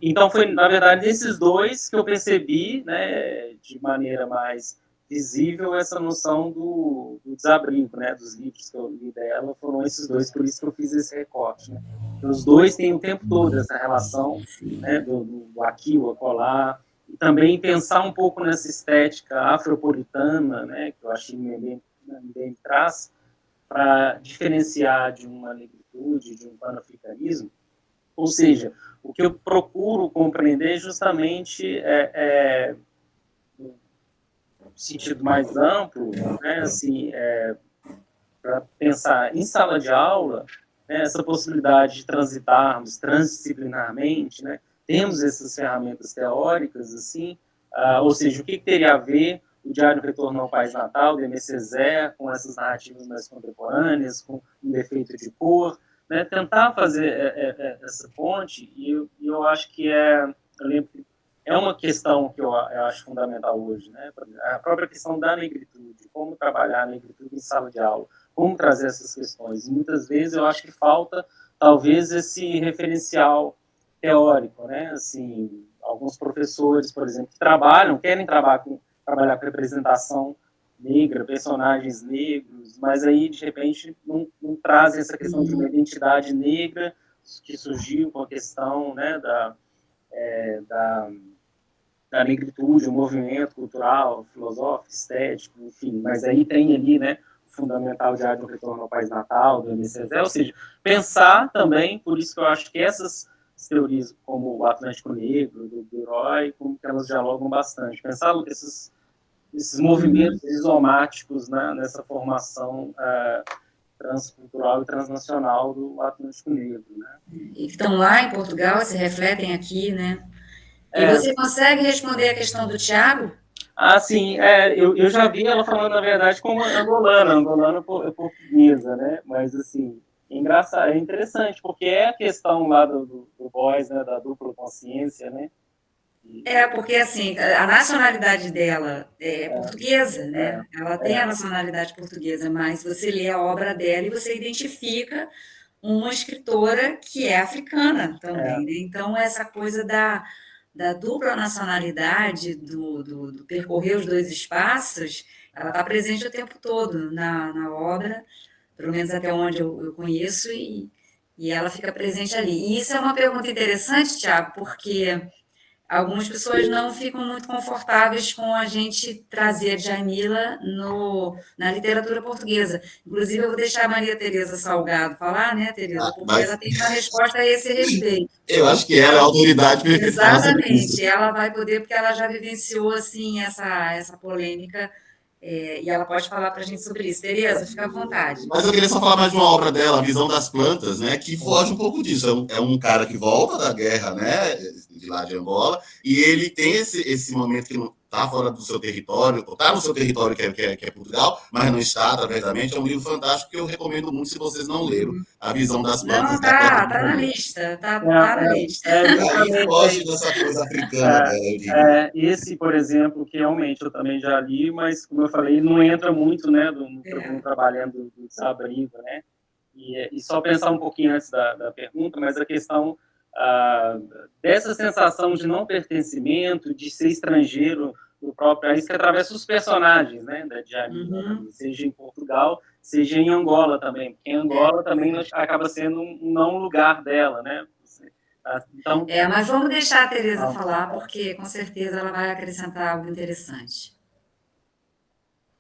Então, foi, na verdade, nesses dois que eu percebi, né, de maneira mais visível, essa noção do desabrigo, né, dos livros que eu li dela, foram esses dois, por isso que eu fiz esse recorte. Né? Os dois têm o tempo todo essa relação, né, do aqui, o acolá, e também pensar um pouco nessa estética afropolitana, né, que eu achei bem traz, para diferenciar de uma negritude, de um panafricanismo. Ou seja, o que eu procuro compreender justamente no sentido mais amplo, né, assim, para pensar em sala de aula, né, essa possibilidade de transitarmos transdisciplinarmente, né, temos essas ferramentas teóricas, assim, ou seja, o que teria a ver o Diário Retorno ao País Natal, de Aimé Césaire, com essas narrativas mais contemporâneas, com um defeito de cor, né, tentar fazer essa ponte, e eu acho que eu lembro que é uma questão que eu acho fundamental hoje, né, a própria questão da negritude, como trabalhar a negritude em sala de aula, como trazer essas questões. E muitas vezes eu acho que falta, talvez, esse referencial teórico, né, assim, alguns professores, por exemplo, que querem trabalhar com representação negra, personagens negros, mas aí, de repente, não trazem essa questão de uma identidade negra que surgiu com a questão, né, da negritude, o movimento cultural, filosófico, estético, enfim, mas aí tem ali, né, o fundamental Diário do Retorno ao País Natal, do Aimé Césaire, ou seja, pensar também, por isso que eu acho que essas teorias, como o Atlântico Negro, do Herói, como que elas dialogam bastante, pensar esses movimentos isomáticos, né, nessa formação transcultural e transnacional do Atlântico Negro. Né? E que estão lá em Portugal, se refletem aqui, né? E você consegue responder a questão do Tiago? Sim, eu já vi ela falando, na verdade, como angolana portuguesa, né? Mas, assim, engraçado, é interessante, porque é a questão lá do Boys, né, da dupla consciência, né? Porque, assim, a nacionalidade dela é portuguesa, né? Ela tem a nacionalidade portuguesa, mas você lê a obra dela e você identifica uma escritora que é africana também, né? Então, essa coisa da dupla nacionalidade, do percorrer os dois espaços, ela está presente o tempo todo na obra, pelo menos até onde eu conheço, e ela fica presente ali. E isso é uma pergunta interessante, Tiago, porque algumas pessoas não ficam muito confortáveis com a gente trazer a Djamila na literatura portuguesa. Inclusive, eu vou deixar a Maria Tereza Salgado falar, né, Tereza? Porque ela tem uma resposta a esse respeito. Eu acho que ela é a autoridade perfeita. Exatamente. Ela vai poder, porque ela já vivenciou, assim, essa polêmica, e ela pode falar para a gente sobre isso. Tereza, fica à vontade. Mas eu queria só falar mais de uma obra dela, A Visão das Plantas, né, que foge um pouco disso. É um cara que volta da guerra, né, de lá de Angola, e ele tem esse momento que não está fora do seu território, ou está no seu território, que é Portugal, mas não está através da mente. É um livro fantástico que eu recomendo muito se vocês não leram. A Visão das Plantas. Não, tá na lista. Tá na lista. Aí foge dessa coisa africana dela, eu diria. Esse, por exemplo, que realmente eu também já li, mas, como eu falei, não entra muito, né, no trabalhando do desabrigo, né? E só pensar um pouquinho antes da pergunta, mas a questão dessa sensação de não pertencimento, de ser estrangeiro no próprio país, que atravessa os personagens, né, da Djamila, seja em Portugal, seja em Angola também, porque em Angola também acaba sendo um não lugar dela, né? Então, mas vamos deixar a Tereza falar, porque com certeza ela vai acrescentar algo interessante.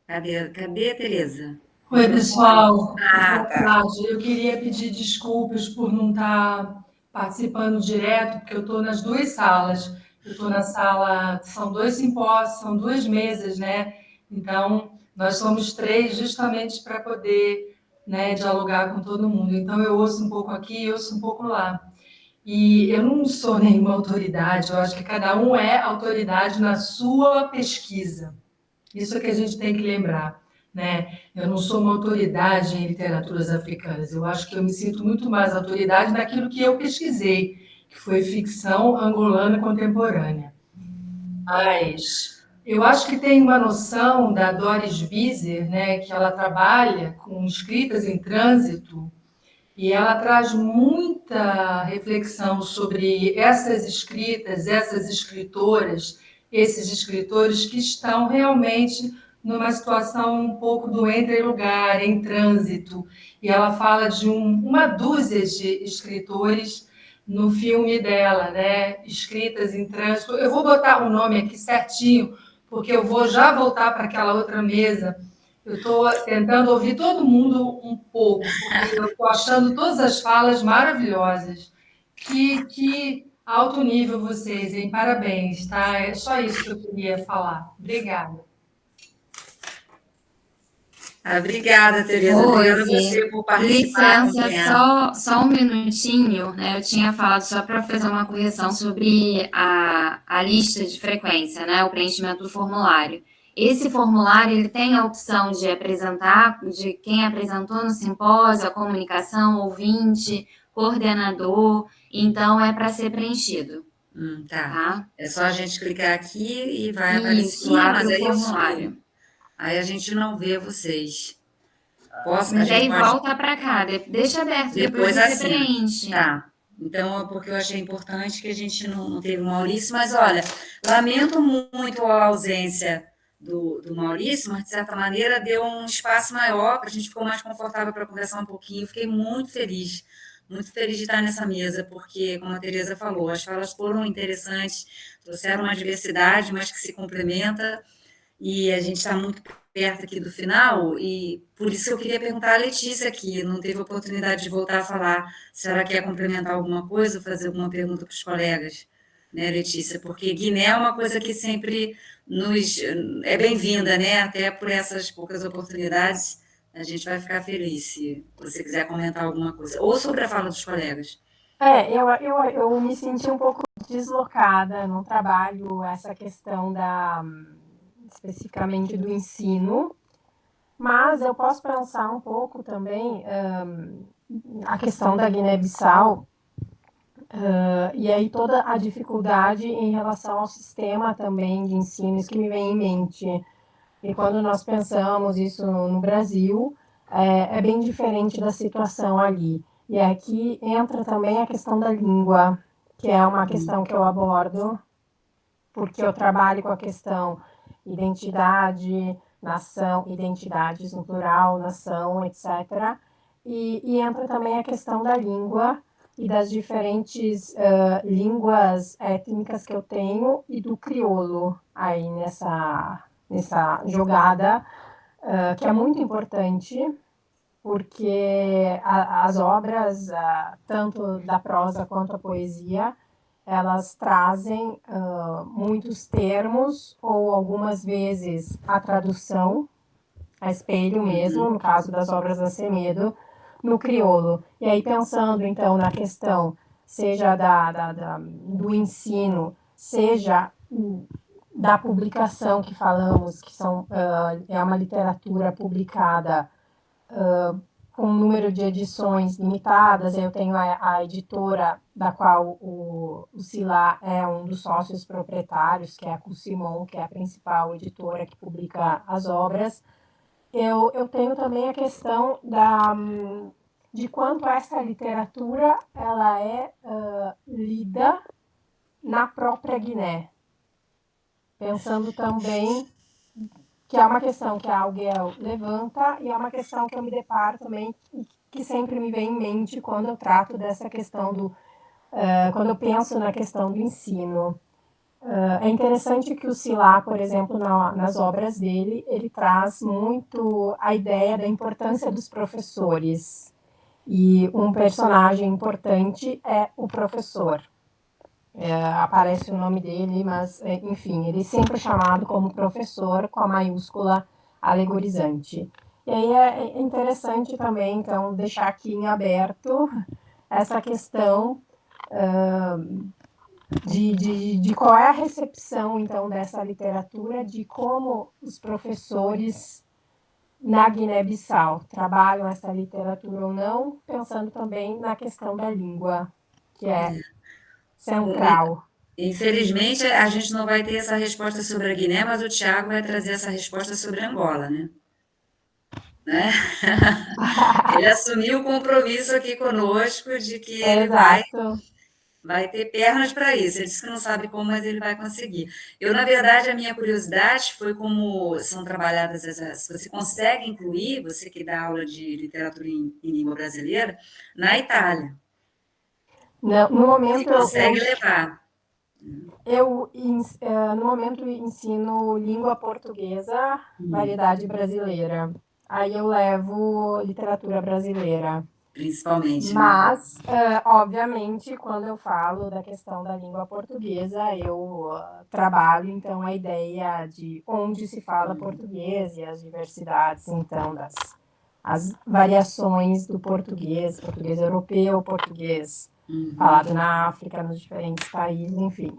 Cadê a Tereza? Oi, pessoal. Tá. Boa tarde. Eu queria pedir desculpas por não estar participando direto, porque eu estou nas duas salas. Eu estou na sala, são 2 simpósios, são 2 mesas, né? Então, nós somos 3 justamente para poder, né, dialogar com todo mundo. Então, eu ouço um pouco aqui, eu ouço um pouco lá. E eu não sou nenhuma autoridade, eu acho que cada um é autoridade na sua pesquisa. Isso é que a gente tem que lembrar, né? Eu não sou uma autoridade em literaturas africanas. Eu acho que eu me sinto muito mais autoridade naquilo que eu pesquisei, que foi ficção angolana contemporânea. Mas eu acho que tem uma noção da Doris Wieser, né, que ela trabalha com escritas em trânsito, e ela traz muita reflexão sobre essas escritas, essas escritoras, esses escritores que estão realmente numa situação um pouco do entre-lugar, em trânsito. E ela fala de uma dúzia de escritores no filme dela, né? Escritas em trânsito. Eu vou botar o nome aqui certinho, porque eu vou já voltar para aquela outra mesa. Eu estou tentando ouvir todo mundo um pouco, porque eu estou achando todas as falas maravilhosas. Que alto nível vocês, hein? Parabéns, tá? É só isso que eu queria falar. Obrigada. Obrigada, Tereza. Obrigada a você por participar. Licença, só um minutinho, né? Eu tinha falado só para fazer uma correção sobre a lista de frequência, né? O preenchimento do formulário. Esse formulário ele tem a opção de apresentar, de quem apresentou no simpósio, a comunicação, ouvinte, coordenador, então é para ser preenchido. Tá. É só a gente clicar aqui e vai Isso, aparecer, abre mas o aí formulário. Aí a gente não vê vocês. Mas aí volta para cá, deixa aberto, depois você preenche. Tá. Então, porque eu achei importante que a gente não teve o Maurício, mas olha, lamento muito a ausência do Maurício, mas de certa maneira deu um espaço maior, a gente ficou mais confortável para conversar um pouquinho. Fiquei muito feliz de estar nessa mesa, porque, como a Tereza falou, as falas foram interessantes, trouxeram uma diversidade, mas que se complementa, e a gente está muito perto aqui do final, e por isso eu queria perguntar à Letícia, que não teve oportunidade de voltar a falar, se ela quer complementar alguma coisa ou fazer alguma pergunta para os colegas, né, Letícia? Porque Guiné é uma coisa que sempre é bem-vinda, né? Até por essas poucas oportunidades, a gente vai ficar feliz se você quiser comentar alguma coisa. Ou sobre a fala dos colegas. Eu me senti um pouco deslocada no trabalho, essa questão especificamente do ensino, mas eu posso pensar um pouco também a questão da Guiné-Bissau, e aí toda a dificuldade em relação ao sistema também de ensino, isso que me vem em mente. E quando nós pensamos isso no Brasil, é bem diferente da situação ali. E aqui entra também a questão da língua, que é uma questão que eu abordo, porque eu trabalho com a questão identidade, nação, identidades no plural, nação, etc. E entra também a questão da língua e das diferentes línguas étnicas que eu tenho e do crioulo aí nessa jogada, que é muito importante, porque as obras, tanto da prosa quanto a poesia, elas trazem muitos termos, ou algumas vezes a tradução, a espelho mesmo, no caso das obras da Semedo, no crioulo. E aí, pensando, então, na questão, seja do ensino, seja da publicação que falamos, que é uma literatura publicada com um número de edições limitadas. Eu tenho a editora da qual o Silá é um dos sócios proprietários, que é a Cusimon, que é a principal editora que publica as obras. Eu tenho também a questão de quanto essa literatura ela é lida na própria Guiné. Pensando também que é uma questão que a Alguel levanta e é uma questão que eu me deparo também e que sempre me vem em mente quando eu trato dessa questão quando eu penso na questão do ensino. É interessante que o Silá, por exemplo, nas obras dele, ele traz muito a ideia da importância dos professores. E um personagem importante é o professor. Aparece o nome dele, mas, enfim, ele sempre é chamado como professor com a maiúscula alegorizante. E aí é interessante também, então, deixar aqui em aberto essa questão de qual é a recepção, então, dessa literatura, de como os professores na Guiné-Bissau trabalham essa literatura ou não, pensando também na questão da língua, que é central. Infelizmente, a gente não vai ter essa resposta sobre a Guiné, mas o Tiago vai trazer essa resposta sobre Angola, né? Ele assumiu o compromisso aqui conosco de que ele vai ter pernas para isso. Ele disse que não sabe como, mas ele vai conseguir. Eu, na verdade, a minha curiosidade foi como são trabalhadas essas... Você consegue incluir, você que dá aula de literatura em língua brasileira, na Itália. Não, no momento você consegue levar. No momento, ensino língua portuguesa, variedade brasileira. Aí eu levo literatura brasileira. Principalmente. Mas, obviamente, quando eu falo da questão da língua portuguesa, eu trabalho, então, a ideia de onde se fala português e as diversidades, então, as variações do português europeu, português falado na África, nos diferentes países, enfim.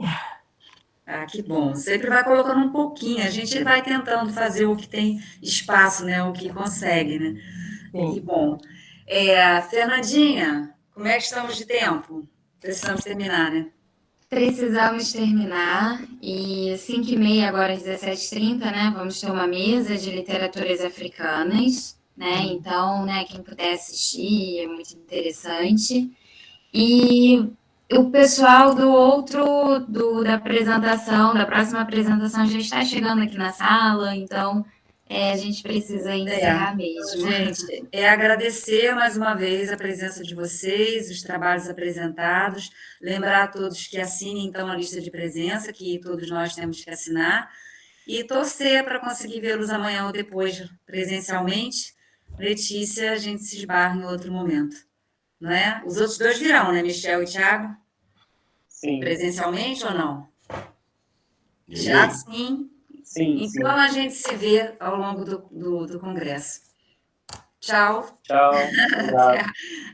Ah, que bom. Sempre vai colocando um pouquinho. A gente vai tentando fazer o que tem espaço, né? O que consegue, né? Sim. Que bom. Fernandinha, como é que estamos de tempo? Precisamos terminar, né? Precisamos terminar. E 5h30, agora às 17h30, né? Vamos ter uma mesa de literaturas africanas, né? Então, né, quem puder assistir, é muito interessante. E o pessoal da apresentação, da próxima apresentação, já está chegando aqui na sala, então a gente precisa encerrar mesmo. Gente, agradecer mais uma vez a presença de vocês, os trabalhos apresentados, lembrar a todos que assinem, então, a lista de presença, que todos nós temos que assinar, e torcer para conseguir vê-los amanhã ou depois presencialmente. Letícia, a gente se esbarra em outro momento. Não é? Os outros dois virão, né, Michel e Thiago? Sim. Presencialmente ou não? Já sim. Sim. Então a gente se vê ao longo do congresso. Tchau. Tchau.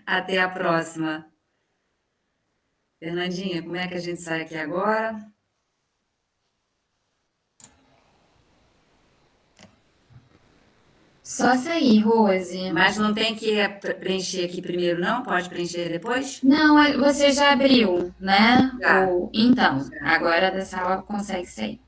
Até a próxima. Fernandinha, como é que a gente sai aqui agora? Só sair, Rose. Mas não tem que preencher aqui primeiro, não? Pode preencher depois? Não, você já abriu, né? Já. Então, agora da sala consegue sair.